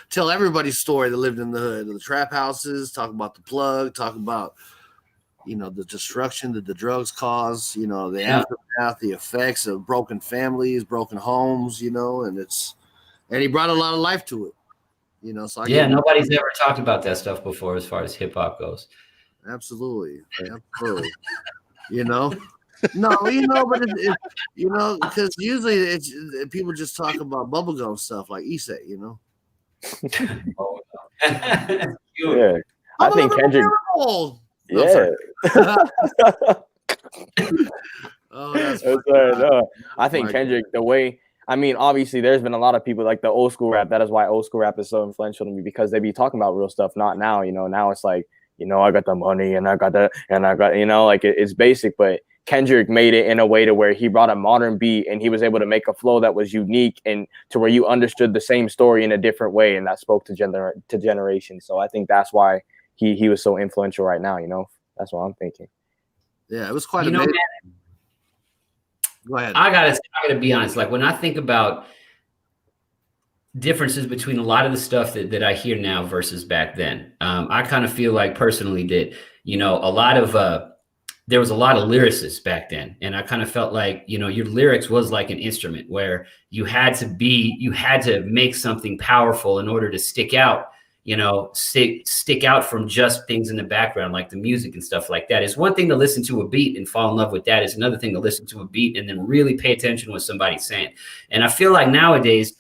tell everybody's story that lived in the hood, the trap houses, talk about the plug, talk about, the destruction that the drugs cause, the aftermath, the effects of broken families, broken homes, and he brought a lot of life to it, So nobody's ever talked about that stuff before as far as hip hop goes. Absolutely. No, but because usually it's people just talk about bubblegum stuff like Issei, Yeah, I think Kendrick. Yeah. That's right. No, I think Kendrick, the way. Obviously, there's been a lot of people like the old school rap. That is why old school rap is so influential to me because they be talking about real stuff. Not now, Now it's like, I got the money and I got that and I got, it's basic, but Kendrick made it in a way to where he brought a modern beat and he was able to make a flow that was unique and to where you understood the same story in a different way, and that spoke to generations. So I think that's why he was so influential right now. That's what I'm thinking. Yeah, it was quite amazing. Go ahead. I gotta be honest. Like when I think about differences between a lot of the stuff that I hear now versus back then, I kind of feel like personally that, you know, there was a lot of lyricists back then. And I kind of felt like, you know, your lyrics was like an instrument where you had to make something powerful in order to stick out, you know, stick out from just things in the background, like the music and stuff like that. It's one thing to listen to a beat and fall in love with that. It's another thing to listen to a beat and then really pay attention to what somebody's saying. And I feel like nowadays,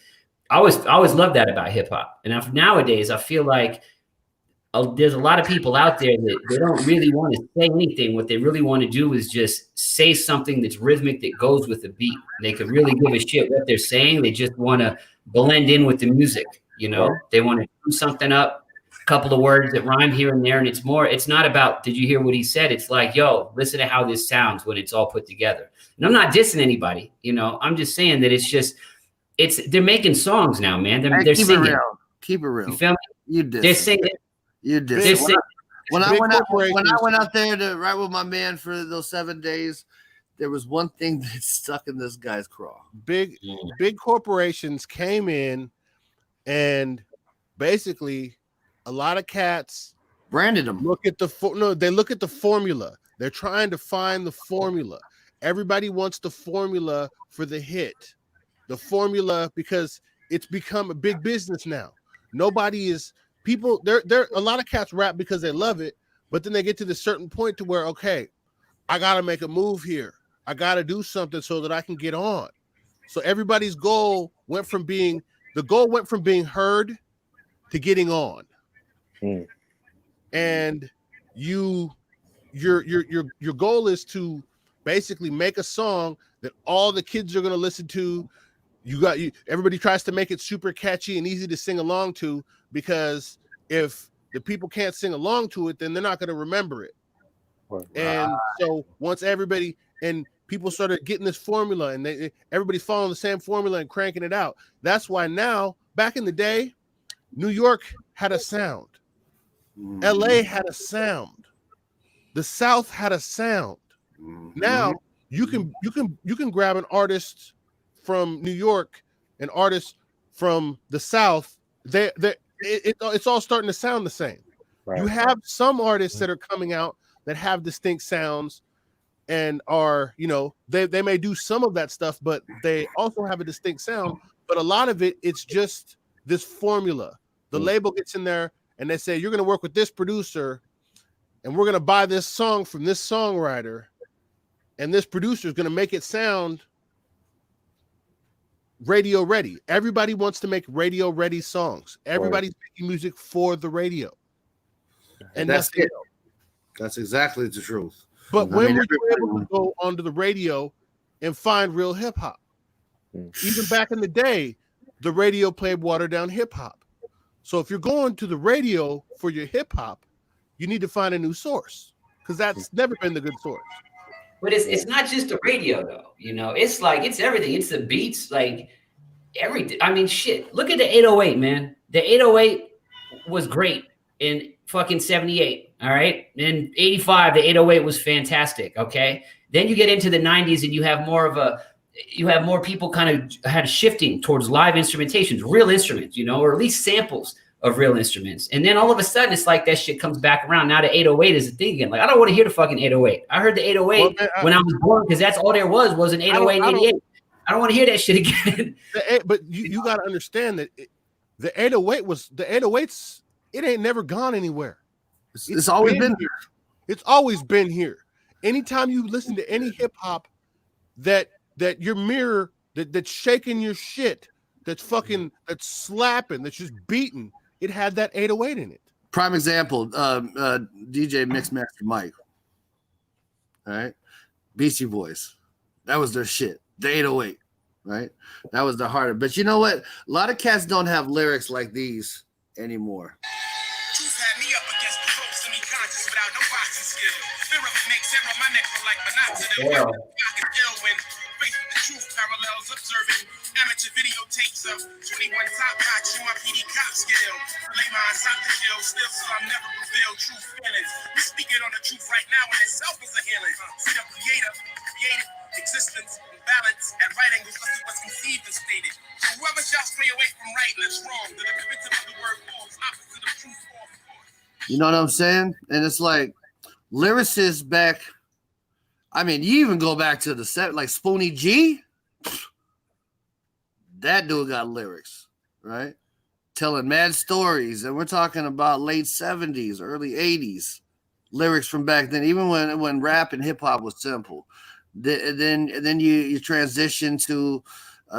I always loved that about hip hop. And nowadays, I feel like there's a lot of people out there that they don't really want to say anything. What they really want to do is just say something that's rhythmic that goes with the beat. They could really give a shit what they're saying. They just want to blend in with the music. You know, they want to do something up, a couple of words that rhyme here and there. And it's not about, did you hear what he said? It's like, yo, listen to how this sounds when it's all put together. And I'm not dissing anybody, you know, I'm just saying that they're making songs now, man. They're singing. Keep it real. You feel me? You did. They're singing. You did. When I went out there to write with my man for those 7 days, there was one thing that stuck in this guy's craw. Big corporations came in and basically a lot of cats branded them. They look at the formula. They're trying to find the formula. Everybody wants the formula for the hit. The formula, because it's become a big business now. People, a lot of cats rap because they love it, but then they get to this certain point to where, okay, I got to make a move here. I got to do something so that I can get on. So everybody's goal went from being heard to getting on. And your goal is to basically make a song that all the kids are going to listen to. Everybody tries to make it super catchy and easy to sing along to, because if the people can't sing along to it, then they're not going to remember it. And so once people started getting this formula and everybody's following the same formula and cranking it out. That's why now, back in the day, New York had a sound. LA had a sound. The South had a sound. Now you can grab an artist from New York, an artist from the South. It's all starting to sound the same. Right. You have some artists that are coming out that have distinct sounds and are, you know, they may do some of that stuff, but they also have a distinct sound. But a lot of it's just this formula. The label gets in there and they say, you're going to work with this producer and we're going to buy this song from this songwriter, and this producer is going to make it sound radio ready. Everybody wants to make radio ready songs. Everybody's making music for the radio. And that's it. That's exactly the truth. But when were you able to go onto the radio and find real hip hop? Even back in the day, the radio played watered down hip hop. So if you're going to the radio for your hip hop, you need to find a new source, because that's never been the good source. But it's not just the radio though, you know. It's like it's everything. It's the beats, like everything. I mean, shit. Look at the 808, man. The 808 was great in fucking 78. All right. In 85, the 808 was fantastic. Okay. Then you get into the 90s and you have more people kind of had shifting towards live instrumentations, real instruments, you know, or at least samples of real instruments. And then all of a sudden it's like that shit comes back around. Now the 808 is a thing again. Like, I don't want to hear the fucking 808. I heard the 808 when I was born, because that's all there was an 808 and 88. I don't want to hear that shit again. But you got to understand that the 808's, it ain't never gone anywhere. It's always been here. It's always been here. Anytime you listen to any hip hop that your mirror that's shaking your shit, that's slapping, that's just beating, it had that 808 in it. Prime example, DJ Mixmaster Mike. All right. Beastie Boys. That was their shit. The 808. Right? That was the heart of it. But you know what? A lot of cats don't have lyrics like these anymore. Truth had me up against the ropes, semi-conscious without no boxing skill. Fear of makes arrow my neck feel like monoxide. I can tell when faced with the truth, parallels observing amateur videotapes of 21 top notch in my PD cop scale. Lay my eyes out the kill, still so I'm never revealed true feelings. We speaking on the truth right now, and itself is a healing. See the creator, created existence and balance at right angles to what's conceived and stated. So whoever shall stray away from right and is wrong, the derivative of the word false, opposite of truth, false. You know what I'm saying? And it's like lyricists back. I mean, you even go back to the set, like Spoonie G. That dude got lyrics, right? Telling mad stories, and we're talking about late 70s, early 80s lyrics from back then. Even when rap and hip hop was simple, then you transition to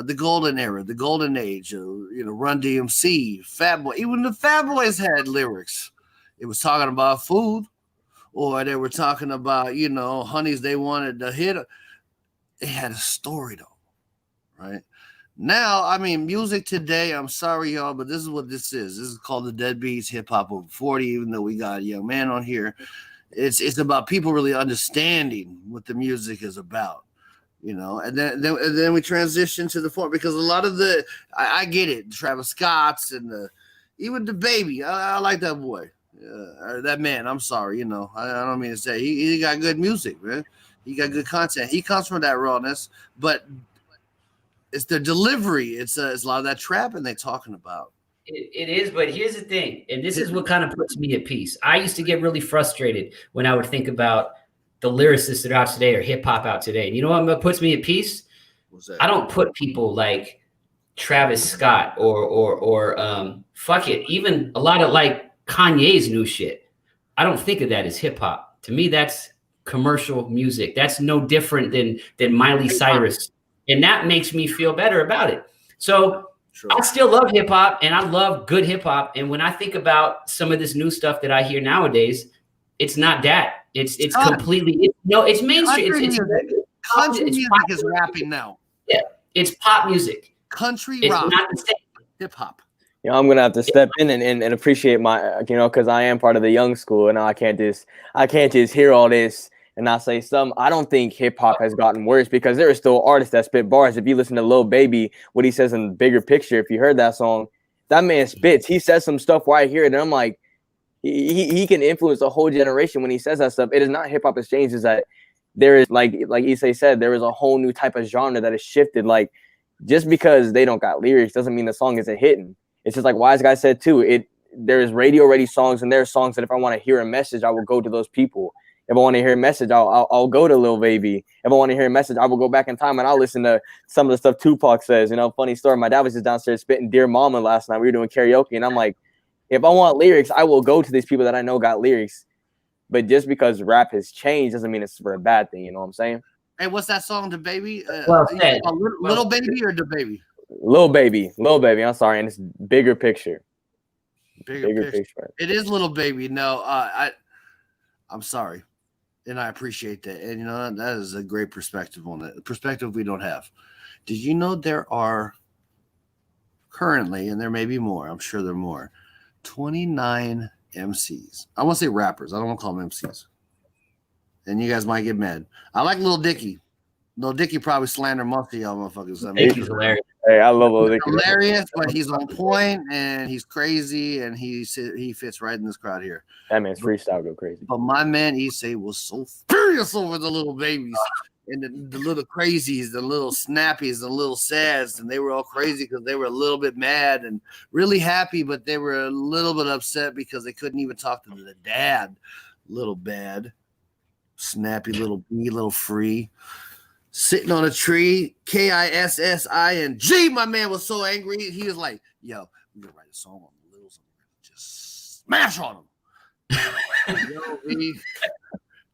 the golden era, the golden age. Run DMC, Fat Boy. Even the Fat Boys had lyrics. It was talking about food, or they were talking about honeys they wanted to hit. It had a story though, right? Now, I mean, music today, I'm sorry, y'all, but this is what this is. This is called the DedBeatz Hip Hop Over 40, even though we got a young man on here. It's about people really understanding what the music is about, and then we transition to the form, because a lot of I get it, Travis Scott's and even the baby. I like that boy, or that man. I'm sorry, I don't mean to say he got good music, man. He got good content. He comes from that rawness, but it's the delivery. It's a lot of that trapping they're talking about. It is, but here's the thing, and this is what kind of puts me at peace. I used to get really frustrated when I would think about the lyricists that are out today or hip hop out today. And you know what puts me at peace? I don't put people like Travis Scott or fuck it, even a lot of like Kanye's new shit. I don't think of that as hip hop. To me, that's commercial music. That's no different than Miley Cyrus. And that makes me feel better about it. So I still love hip hop, and I love good hip hop. And when I think about some of this new stuff that I hear nowadays, it's not that. It's completely it's mainstream. Country music is rapping now. Yeah, it's pop music. Country it's rock. Not the same. Hip hop. I'm gonna have to step in and appreciate my because I am part of the young school, and I can't just hear all this and not say something. I don't think hip hop has gotten worse, because there are still artists that spit bars. If you listen to Lil Baby, what he says in the Bigger Picture, if you heard that song, that man spits. He says some stuff where I hear it and I'm like, he can influence a whole generation when he says that stuff. It is not hip hop has changed, is that there is like Issei said, there is a whole new type of genre that has shifted. Like, just because they don't got lyrics doesn't mean the song isn't hitting. It's just like Wise Guy said too. There is radio ready songs, and there are songs that if I want to hear a message, I will go to those people. If I want to hear a message, I'll go to Lil Baby. If I want to hear a message, I will go back in time and I'll listen to some of the stuff Tupac says. Funny story. My dad was just downstairs spitting Dear Mama last night. We were doing karaoke, and I'm like, if I want lyrics, I will go to these people that I know got lyrics. But just because rap has changed doesn't mean it's for a bad thing. You know what I'm saying? Hey, what's that song, The Baby? Little Baby or The Baby? Lil Baby. I'm sorry, and it's Bigger Picture. Bigger picture. It is Little Baby. No, I'm sorry. And I appreciate that. And that is a great perspective on it. Perspective we don't have. Did you know there are currently, and there may be more, I'm sure there are more, 29 MCs. I want to say rappers. I don't want to call them MCs. And you guys might get mad. I like Lil Dicky. Lil Dicky probably slander most of y'all motherfuckers. Dicky's hilarious. Hey, I love Lil Dicky. Hilarious, but he's on point and he's crazy, and he fits right in this crowd here. That man's freestyle go crazy. But my man Issei was so furious over the little babies and the little crazies, the little snappies, the little sads, and they were all crazy because they were a little bit mad and really happy, but they were a little bit upset because they couldn't even talk to the dad. Little bad, snappy, little bee, little free. Sitting on a tree, KISSING. My man was so angry. He was like, yo, we're going to write a song on the littles. Just smash on them. Yo, B,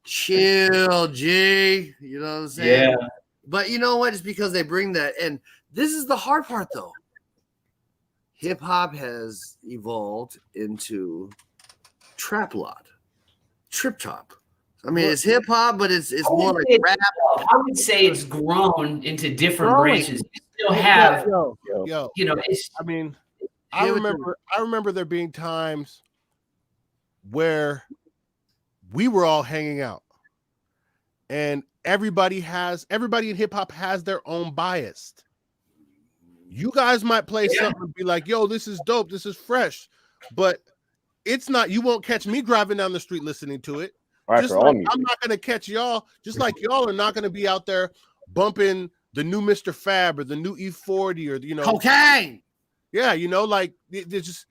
chill, G. You know what I'm saying? Yeah. But you know what? It's because they bring that. And this is the hard part, though. Hip hop has evolved into trap lot, trip top. I mean, it's hip hop, but it's more like rap. I would say it's grown into different branches. You still have, it's. I mean, I remember there being times where we were all hanging out, and everybody in hip hop has their own bias. You guys might play something and be like, "Yo, this is dope. This is fresh," but it's not. You won't catch me driving down the street listening to it. Right, just like I'm not going to catch y'all, just like y'all are not going to be out there bumping the new Mr. Fab or the new E40 or cocaine. Yeah, like there's just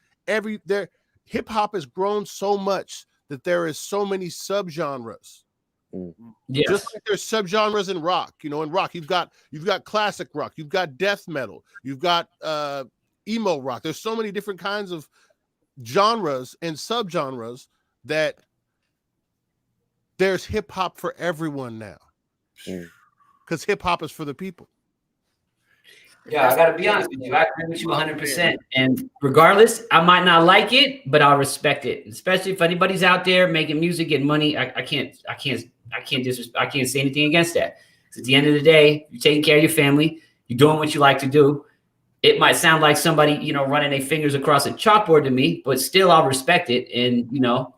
hip hop has grown so much that there is so many subgenres. Yes. Just like there's subgenres in rock. In rock you've got classic rock, you've got death metal, you've got emo rock. There's so many different kinds of genres and subgenres that there's hip hop for everyone now. Because hip hop is for the people. Yeah, I gotta be honest with you. I agree with you 100%. And regardless, I might not like it, but I'll respect it. Especially if anybody's out there making music, getting money. I can't say anything against that. Because at the end of the day, you're taking care of your family. You're doing what you like to do. It might sound like somebody, running their fingers across a chalkboard to me, but still I'll respect it. And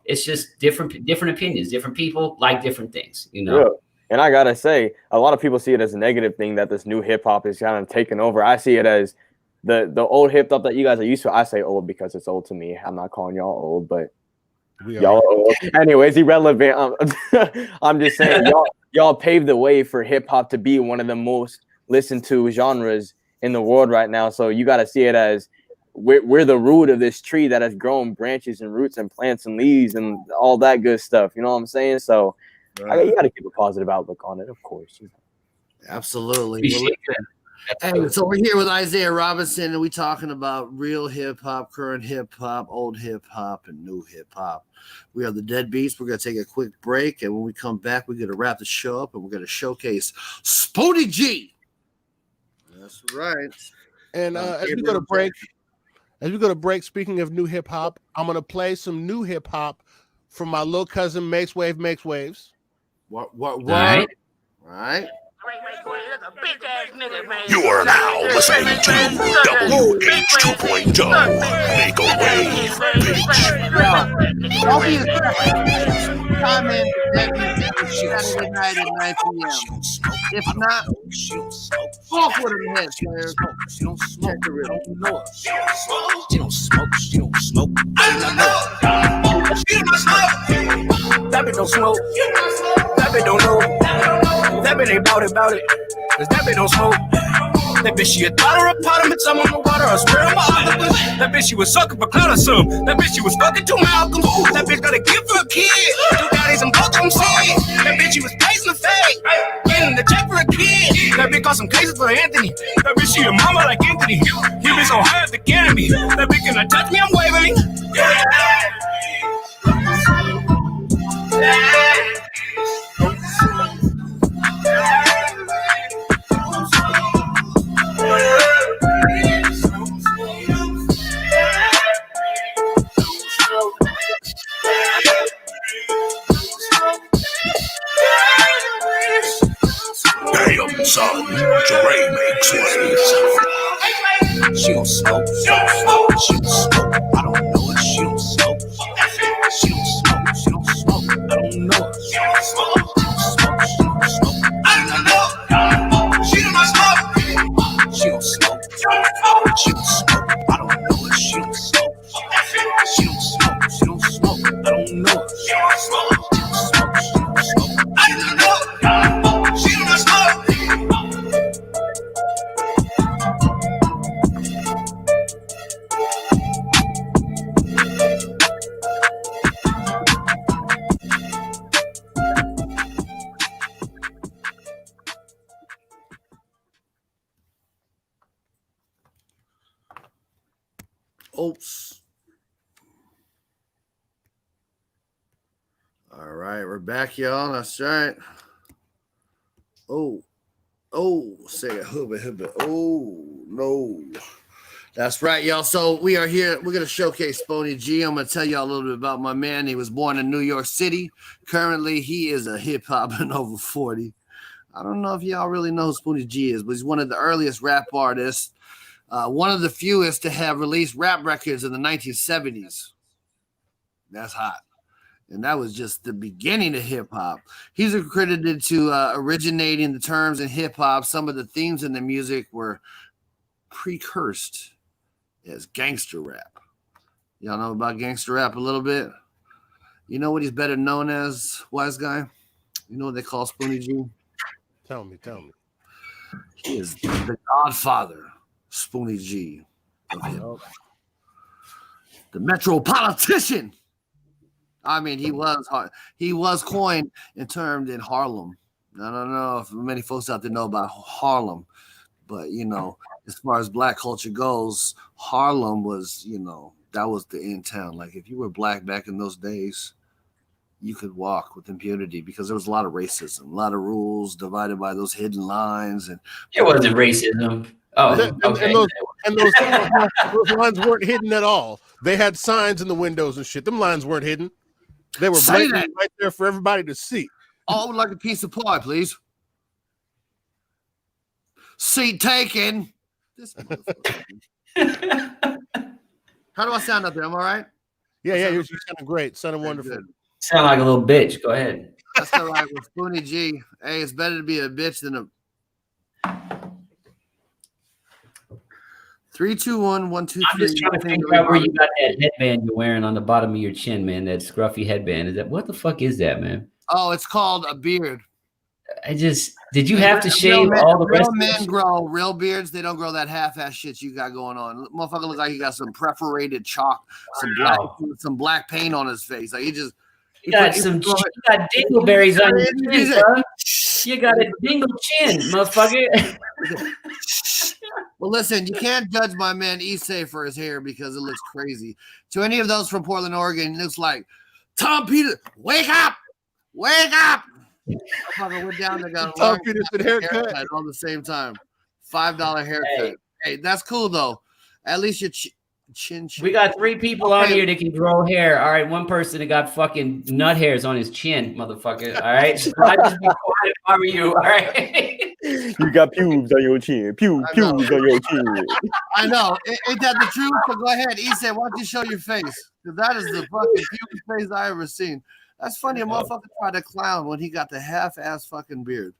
it's just different opinions. Different people like different things. Yeah. And I gotta say, a lot of people see it as a negative thing that this new hip hop is kind of taking over. I see it as the old hip hop that you guys are used to. I say old because it's old to me. I'm not calling y'all old, but y'all are old. Anyways, irrelevant. I'm just saying y'all paved the way for hip hop to be one of the most listened to genres in the world right now. So you got to see it as we're the root of this tree that has grown branches and roots and plants and leaves and all that good stuff. You know what I'm saying? So. You got to keep a positive outlook on it, of course. Absolutely. Hey, so we're here with Isaiah Robinson, and we're talking about real hip hop, current hip hop, old hip hop, and new hip hop. We are the DedBeatz. We're going to take a quick break, and when we come back, we're going to wrap the show up, and we're going to showcase Spoonie G. That's right. And as we go to break, speaking of new hip hop, I'm going to play some new hip hop from my little cousin Makes Waves. What? Right. You are now listening to WH 2.0. Make a wave, bitch. Don't be a time in Saturday night at 9 p.m. If not, fuck with them heads, players. She don't smoke the real. You know her. She don't smoke. She don't smoke. I know. She don't smoke. That bitch don't smoke. That bitch don't know. That bitch ain't bout it. Cause that bitch don't smoke. That bitch, she a thought or a pot of I'm on the water, I swear on my octopus. That bitch, she was sucking for clout or some. That bitch, she was fucking two Malcolms. That bitch got a gift for a kid. Two daddies and both of them seeds. That bitch, she was pacing the fade. Getting the check for a kid. That bitch got some cases for Anthony. That bitch, she a mama like Anthony. He been so high at the academy. That bitch, can I touch me? I'm waving. Damn, son, Dre makes waves. She don't smoke. She don't smoke. I don't know her. She don't smoke. She don't smoke. I don't know her. She don't smoke. I don't know. She don't smoke. She don't smoke. I don't know her. She don't smoke. She don't smoke. I don't know her. She don't smoke. I don't know. She don't smoke. Oops. All right, we're back, y'all. That's right. Oh, say a hubba. Oh, no. That's right, y'all. So we are here. We're going to showcase Spoonie G. I'm going to tell y'all a little bit about my man. He was born in New York City. Currently, he is a hip-hop and over 40. I don't know if y'all really know who Spoonie G is, but he's one of the earliest rap artists. One of the fewest to have released rap records in the 1970s. That's hot. And that was just the beginning of hip-hop. He's accredited to originating the terms in hip-hop. Some of the themes in the music were precursed as gangster rap. Y'all know about gangster rap a little bit? You know what he's better known as, wise guy? You know what they call Spoonie G? Tell me. He is the godfather, Spoonie G. The metropolitan. I mean, he was coined and termed in Harlem. I don't know if many folks out there know about Harlem, but you know, as far as black culture goes, Harlem was, you know, that was the in town. Like if you were black back in those days, you could walk with impunity because there was a lot of racism, a lot of rules divided by those hidden lines, and it wasn't racism. Oh, okay. And those lines weren't hidden at all. They had signs in the windows and shit. Them lines weren't hidden. They were blatant right there for everybody to see. Oh, I would like a piece of pie, please. Seat taken. This How do I sound up there? Am I all right? Yeah, you're sounding great. Sounding wonderful. Good. Sound like a little bitch. Go ahead. That's all right with Spoonie G. Hey, it's better to be a bitch than a 3, 2, 1, 1, 2, 3. I'm just trying to figure out where you got that headband you're wearing on the bottom of your chin, man. That scruffy headband. Is that what the fuck is that, man? Oh, it's called a beard. Did you have to shave all the rest? Real men grow real beards. They don't grow that half-ass shit you got going on. Motherfucker looks like he got some perforated chalk, some black paint on his face. Like you got dingleberries on your chin, bro. You got a dingle chin, motherfucker. Well, listen, you can't judge my man Issei for his hair because it looks crazy. To any of those from Portland, Oregon, it looks like Tom Peterson. Wake up! Wake up! I went down there, got a Tom Peterson haircut all the same time. $5 haircut. Hey, that's cool though. At least your chin. We got 3 people on here that can grow hair. All right, one person that got fucking nut hairs on his chin, motherfucker. All right, so I just be quiet if I were you. All right. You got pubes on your chin. Pubes on your chin. I know. Ain't that the truth? So go ahead, Issei. Why don't you show your face? Because that is the fucking cutest face I ever seen. That's funny. A motherfucker tried to clown when he got the half-ass fucking beard.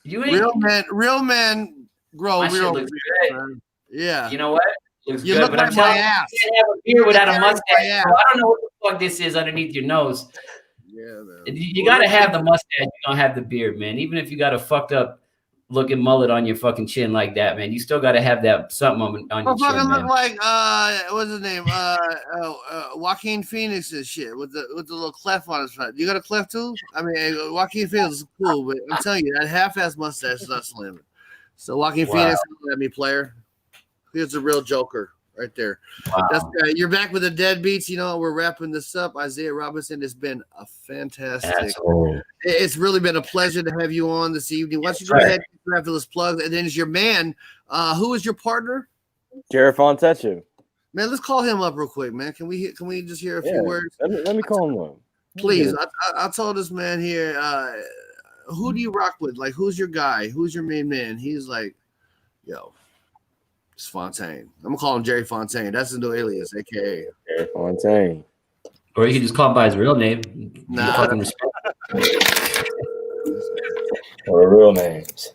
Real men grow real beards, man. Yeah. You know what? Looks you good, look but like I'm telling my ass. You can't have a beard without a mustache. So I don't know what the fuck this is underneath your nose. Yeah, man. You got to have the mustache. You don't have the beard, man. Even if you got a fucked up looking mullet on your fucking chin like that, man, you still got to have that something on your chin, man. Look like what's his name? Joaquin Phoenix's shit with the little cleft on his front. You got a cleft too? I mean, Joaquin Phoenix is cool, but I'm telling you that half-ass mustache is not slamming. So Joaquin Phoenix, let me player. Here's a real Joker right there. Wow. That's you're back with the DedBeatz. You know, we're wrapping this up. Isaiah Robinson, it's been a fantastic. It's really been a pleasure to have you on this evening. Why don't you go ahead and grab those plugs? And then is your man, who is your partner? Jared Fontecha. Man, let's call him up real quick, man. Can we just hear a few words? Let me call him up. Please. I told this man here, who do you rock with? Like, who's your guy? Who's your main man? He's like, yo, it's Fontaine. I'm gonna call him Jerry Fontaine. That's his new alias, aka Jerry Fontaine. Or you can just call him by his real name. Nah. Fucking respect. Or real names.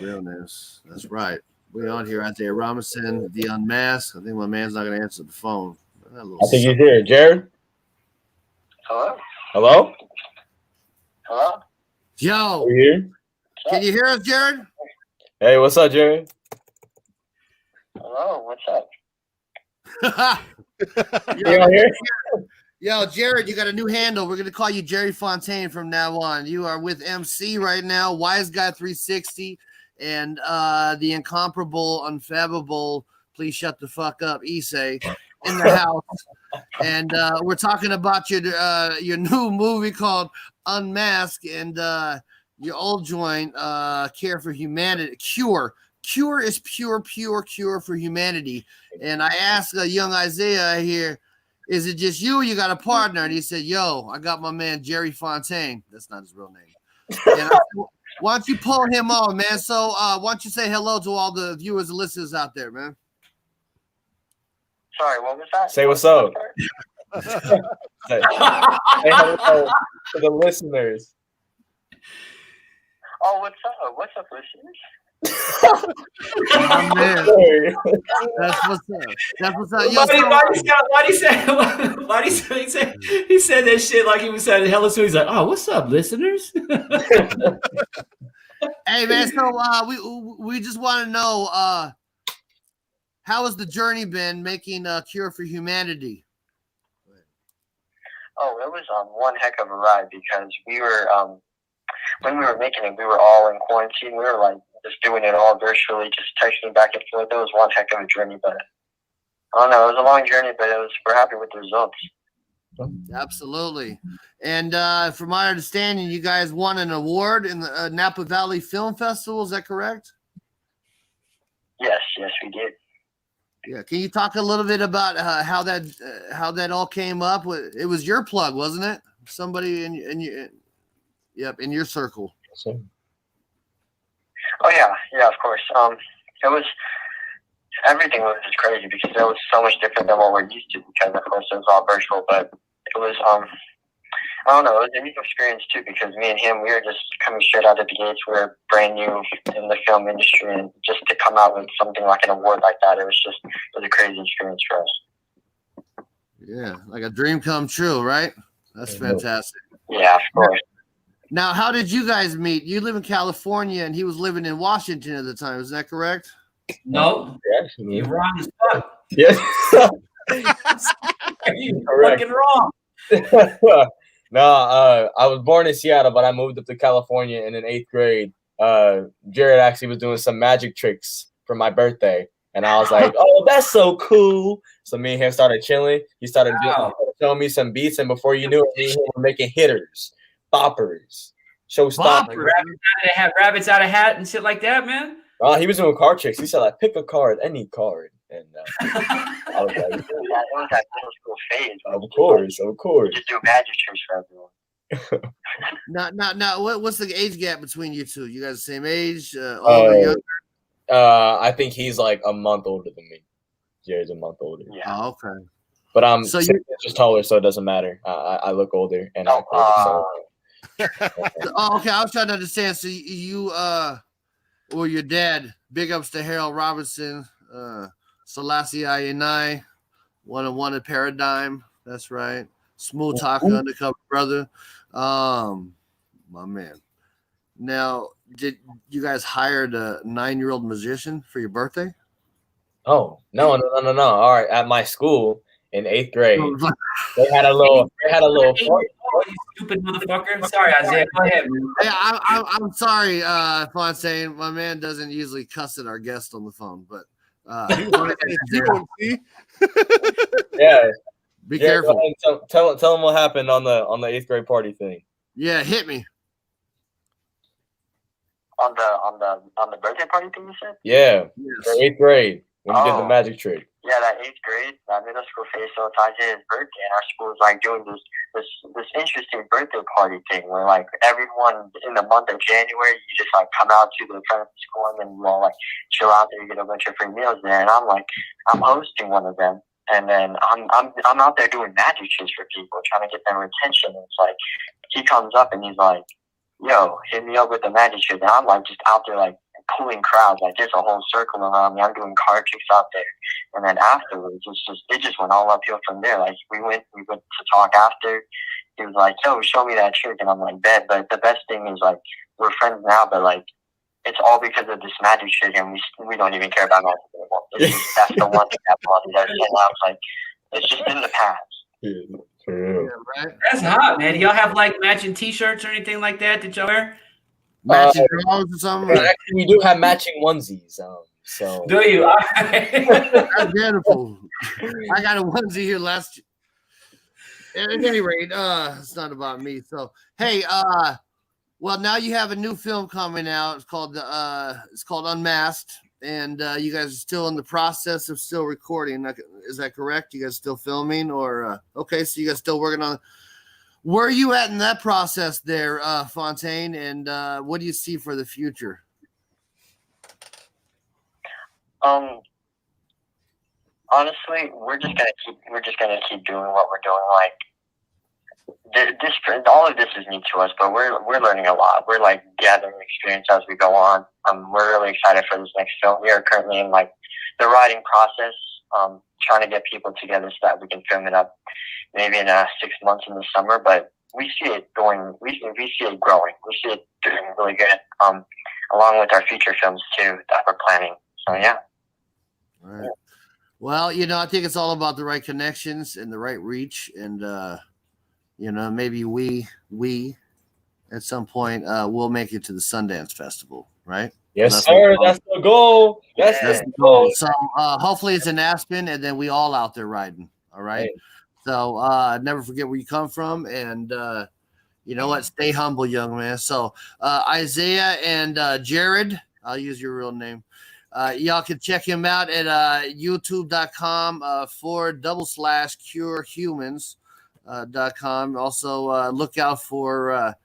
Real names. That's right. We on here, Isaiah Robinson, the Unmasked. I think my man's not gonna answer the phone. I think he's here. Jared? Hello? Hello? Hello? Yo. Are you here? Can you hear us, Jared? Hey, what's up, Jared? Hello, what's up? Yo, Jared, you got a new handle. We're gonna call you Jerry Fontaine from now on. You are with MC right now, Wise Guy 360, and the incomparable, unfathomable. Please shut the fuck up, Issei, in the house. And we're talking about your new movie called Unmasked and your old joint, Care for Humanity, Cure. Cure is pure cure for humanity. And I asked young Isaiah here, is it just you or you got a partner? And he said, yo, I got my man Jerry Fontaine. That's not his real name. And I said, why don't you pull him on, man? So why don't you say hello to all the viewers and listeners out there, man? Sorry, what was that? Say what's up. Say hello to the listeners. Oh, what's up? What's up, listeners? Oh, man. That's what's up. That's what's up. He said that shit like he was saying hella soon. He's like, oh, what's up, listeners? Hey, Hey man, so we just want to know how has the journey been making a Cure for Humanity? Oh, it was one heck of a ride because we were when we were making it, we were all in quarantine. We were like just doing it all virtually, just texting back and forth. It was one heck of a journey, but I don't know. It was a long journey, but we're happy with the results. Absolutely. And from my understanding, you guys won an award in the Napa Valley Film Festival. Is that correct? Yes, we did. Yeah. Can you talk a little bit about how that all came up? It was your plug, wasn't it? Somebody in your circle. Oh yeah, of course. It was everything was just crazy because it was so much different than what we're used to. Because of course it was all virtual, but it was I don't know, it was a new experience too because me and him, we were just coming straight out of the gates. We were brand new in the film industry, and just to come out with something like an award like that, it was a crazy experience for us. Yeah, like a dream come true, right? That's fantastic. Yeah, of course. Now, how did you guys meet? You live in California, and he was living in Washington at the time. Is that correct? No, you're wrong as fuck. Yes. You're fucking wrong. No, I was born in Seattle, but I moved up to California in 8th grade. Jared actually was doing some magic tricks for my birthday, and I was like, "Oh, that's so cool!" So me and him started chilling. He started showing me some beats, and before you knew it, me and him were making hitters, boppers, showstoppers. Like rabbits out of hat and shit like that, man. He was doing card tricks. He said, "Like, pick a card, any card." And I was like, it was that middle school phase. Of course. Just do magic tricks for everyone. Now, what's the age gap between you two? You guys the same age? Older, younger? I think he's like a month older than me. Jared's a month older. Yeah. Oh, okay. But I'm 6 inches taller, so it doesn't matter. I look older, and I'm older. Oh, okay. I was trying to understand. So you or your dad, big ups to Harold Robinson, Selassie Ayenai, one a paradigm. That's right. Smooth Talker, Undercover Brother. My man. Now, did you guys hire a 9-year-old musician for your birthday? Oh, no. All right. At my school in 8th grade, they had a little party. You stupid motherfucker. Sorry, Isaiah. Go ahead, man. Hey, I'm sorry, Fontaine. My man doesn't usually cuss at our guest on the phone, but yeah. Be careful. Tell him what happened on the 8th grade party thing. Yeah, hit me. On the birthday party thing you said? Yeah. Yes. For 8th grade when you did the magic trick. Yeah, that 8th grade, that middle school phase. So it's Isaiah's birthday, and our school is like doing this interesting birthday party thing where like everyone in the month of January, you just like come out to the front of the school and then you all like chill out there, you get a bunch of free meals there, and I'm hosting one of them. And then I'm out there doing magic tricks for people, trying to get their attention. And it's like he comes up and he's like, "Yo, hit me up with the magic trick." And I'm like just out there like pulling crowds, like there's a whole circle around me. I'm doing card tricks out there. And then afterwards, it just went all uphill from there. Like we went to talk after. He was like, "Yo, show me that trick," and I'm like, "Bet." But the best thing is like we're friends now, but like it's all because of this magic trick, and we don't even care about magic anymore. That's the one thing that bothers us. And I was like, it's just in the past. Yeah, for real. Yeah, right? That's hot, man. Do y'all have like matching T-shirts or anything like that y'all wear? Matching drawers or something? Actually, we do have matching onesies. So Do you? That's beautiful. I got a onesie here last year. At any rate, it's not about me. So hey, well now you have a new film coming out. It's called Unmasked, and you guys are still in the process of still recording. Is that correct? You guys still filming, or okay? So you guys still working on. Where are you at in that process there, Fontaine? And what do you see for the future? Honestly, we're just gonna keep doing what we're doing. Like all of this is new to us, but we're learning a lot. We're like gathering experience as we go on. We're really excited for this next film. We are currently in like the writing process, trying to get people together so that we can film it up maybe in 6 months in the summer. But we see it going. We see it growing. We see it doing really good. along with our feature films too that we're planning. So yeah. All right. Well, you know, I think it's all about the right connections and the right reach, and you know, maybe we at some point we'll make it to the Sundance Festival, right? Yes, sir. That's the goal. That's the goal. So hopefully it's in Aspen, and then we all out there riding. All right. Hey. So never forget where you come from, and you know what? Stay humble, young man. So Isaiah and Jared, I'll use your real name. Y'all can check him out at youtube.com/curehumans.com. Also look out for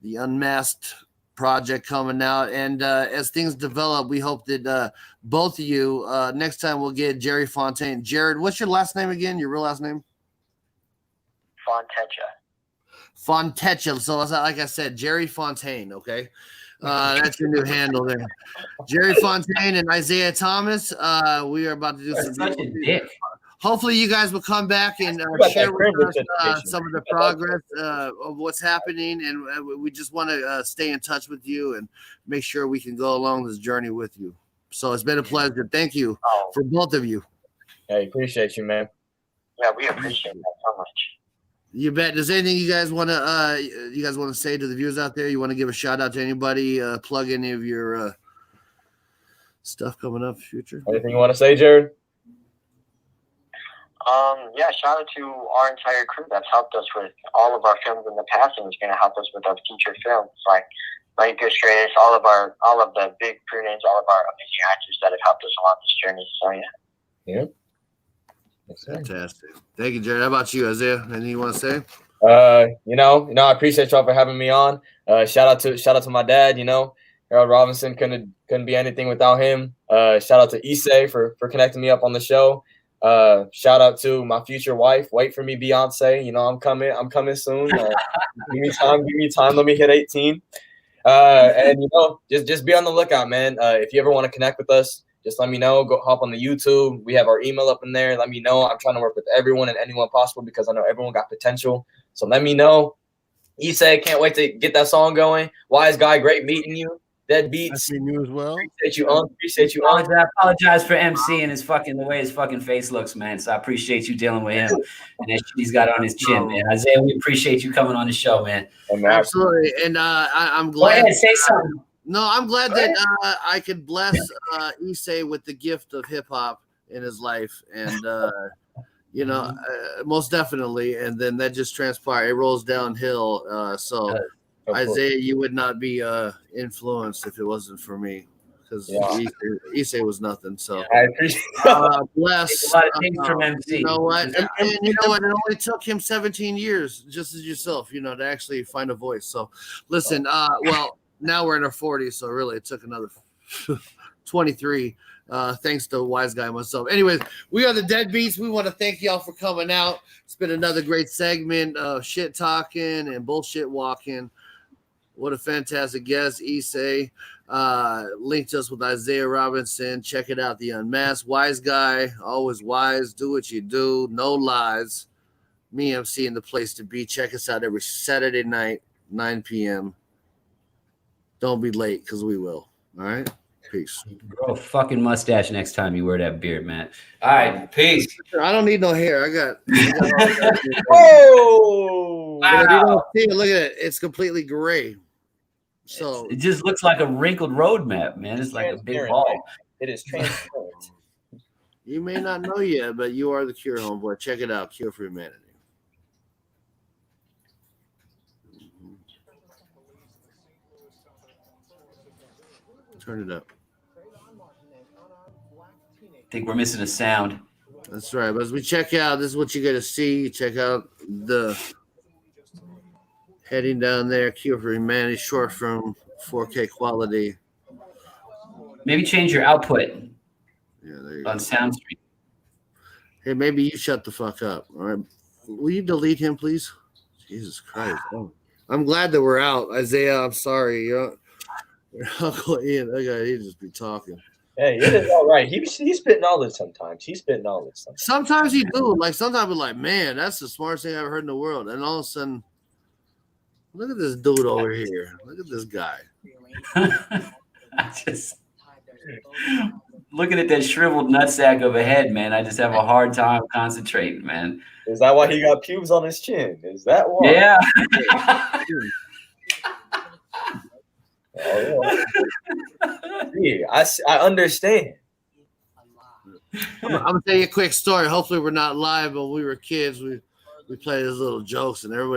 the Unmasked project coming out, and as things develop, we hope that both of you next time we'll get Jerry Fontaine. Jared, what's your last name again? Your real last name? Fontecha. So like I said, Jerry Fontaine. Okay, that's your new handle there. Jerry Fontaine and Isaiah Thomas. We are about to do some. Hopefully, you guys will come back and share with us some of the progress of what's happening, and we just want to stay in touch with you and make sure we can go along this journey with you. So it's been a pleasure. Thank you for both of you. Hey, appreciate you, man. Yeah, we appreciate that so much. You bet. Does anything you guys want to say to the viewers out there? You want to give a shout out to anybody? Plug any of your stuff coming up future? Anything you want to say, Jared? Yeah, shout out to our entire crew that's helped us with all of our films in the past and is going to help us with our future films. Like Good Stratus, all of the big crew names, all of our amazing actors that have helped us along this journey. So yeah. Fantastic. Thank you, Jared. How about you, Isaiah? Anything you want to say? You know, I appreciate y'all for having me on. Shout out to my dad. You know, Harold Robinson couldn't be anything without him. Shout out to Issei for connecting me up on the show. Shout out to my future wife. Wait for me, Beyonce. You know, I'm coming soon. Give me time. Let me hit 18. And you know, just be on the lookout, man. If you ever want to connect with us, just let me know. Go hop on the YouTube. We have our email up in there. Let me know. I'm trying to work with everyone and anyone possible because I know everyone got potential. So let me know. Issei, can't wait to get that song going. Wise guy, great meeting you. DedBeatz. Nice meeting you as well. Appreciate you. I apologize for MC and the way his fucking face looks, man. So I appreciate you dealing with him and that shit he's got on his chin, man. Isaiah, we appreciate you coming on the show, man. Absolutely, and I'm glad. Go ahead, say something. No, I'm glad that I could bless Issei with the gift of hip hop in his life, and you know, most definitely. And then that just transpired. It rolls downhill. So Isaiah, you would not be influenced if it wasn't for me, because Issei was nothing. So I appreciate bless. A lot of things from MC. You know what? And you know what? It only took him 17 years, just as yourself, you know, to actually find a voice. So listen, well. Now we're in our 40s, so really it took another 23, thanks to Wise Guy and myself. Anyways, we are the DedBeatz. We want to thank y'all for coming out. It's been another great segment of shit talking and bullshit walking. What a fantastic guest, Issei. Linked us with Isaiah Robinson. Check it out, The Unmasked. Wise Guy, always wise. Do what you do, no lies. Me, MC, in the place to be. Check us out every Saturday night, 9 p.m. Don't be late, because we will. All right? Peace. Grow a fucking mustache next time you wear that beard, man. All right, peace. I don't need no hair. I got oh! Wow. You don't see it. Look at it. It's completely gray. So it just looks like a wrinkled road map, man. It's like a big ball. It is transparent. You may not know yet, but you are the cure, homeboy. Check it out. Cure for Humanity. Turn it up. I think we're missing a sound. That's right. But as we check out, this is what you're going to see. Check out the heading down there. Cure for Humanity, short from 4K quality. Maybe change your output on SoundStream. Hey, maybe you shut the fuck up. All right. Will you delete him, please? Jesus Christ. Oh. I'm glad that we're out. Isaiah, I'm sorry. Your Uncle Ian, that guy, he just be talking. Hey, it is all right. He's spitting all this sometimes. Sometimes he do. Like, sometimes we're like, man, that's the smartest thing I've ever heard in the world. And all of a sudden, look at this dude over here. Look at this guy. I just looking at that shriveled nutsack of a head, man. I just have a hard time concentrating, man. Is that why he got pubes on his chin? Is that why? Yeah. Oh, yeah. I understand. I'm gonna tell you a quick story. Hopefully, we're not live, but when we were kids, we played these little jokes, and everybody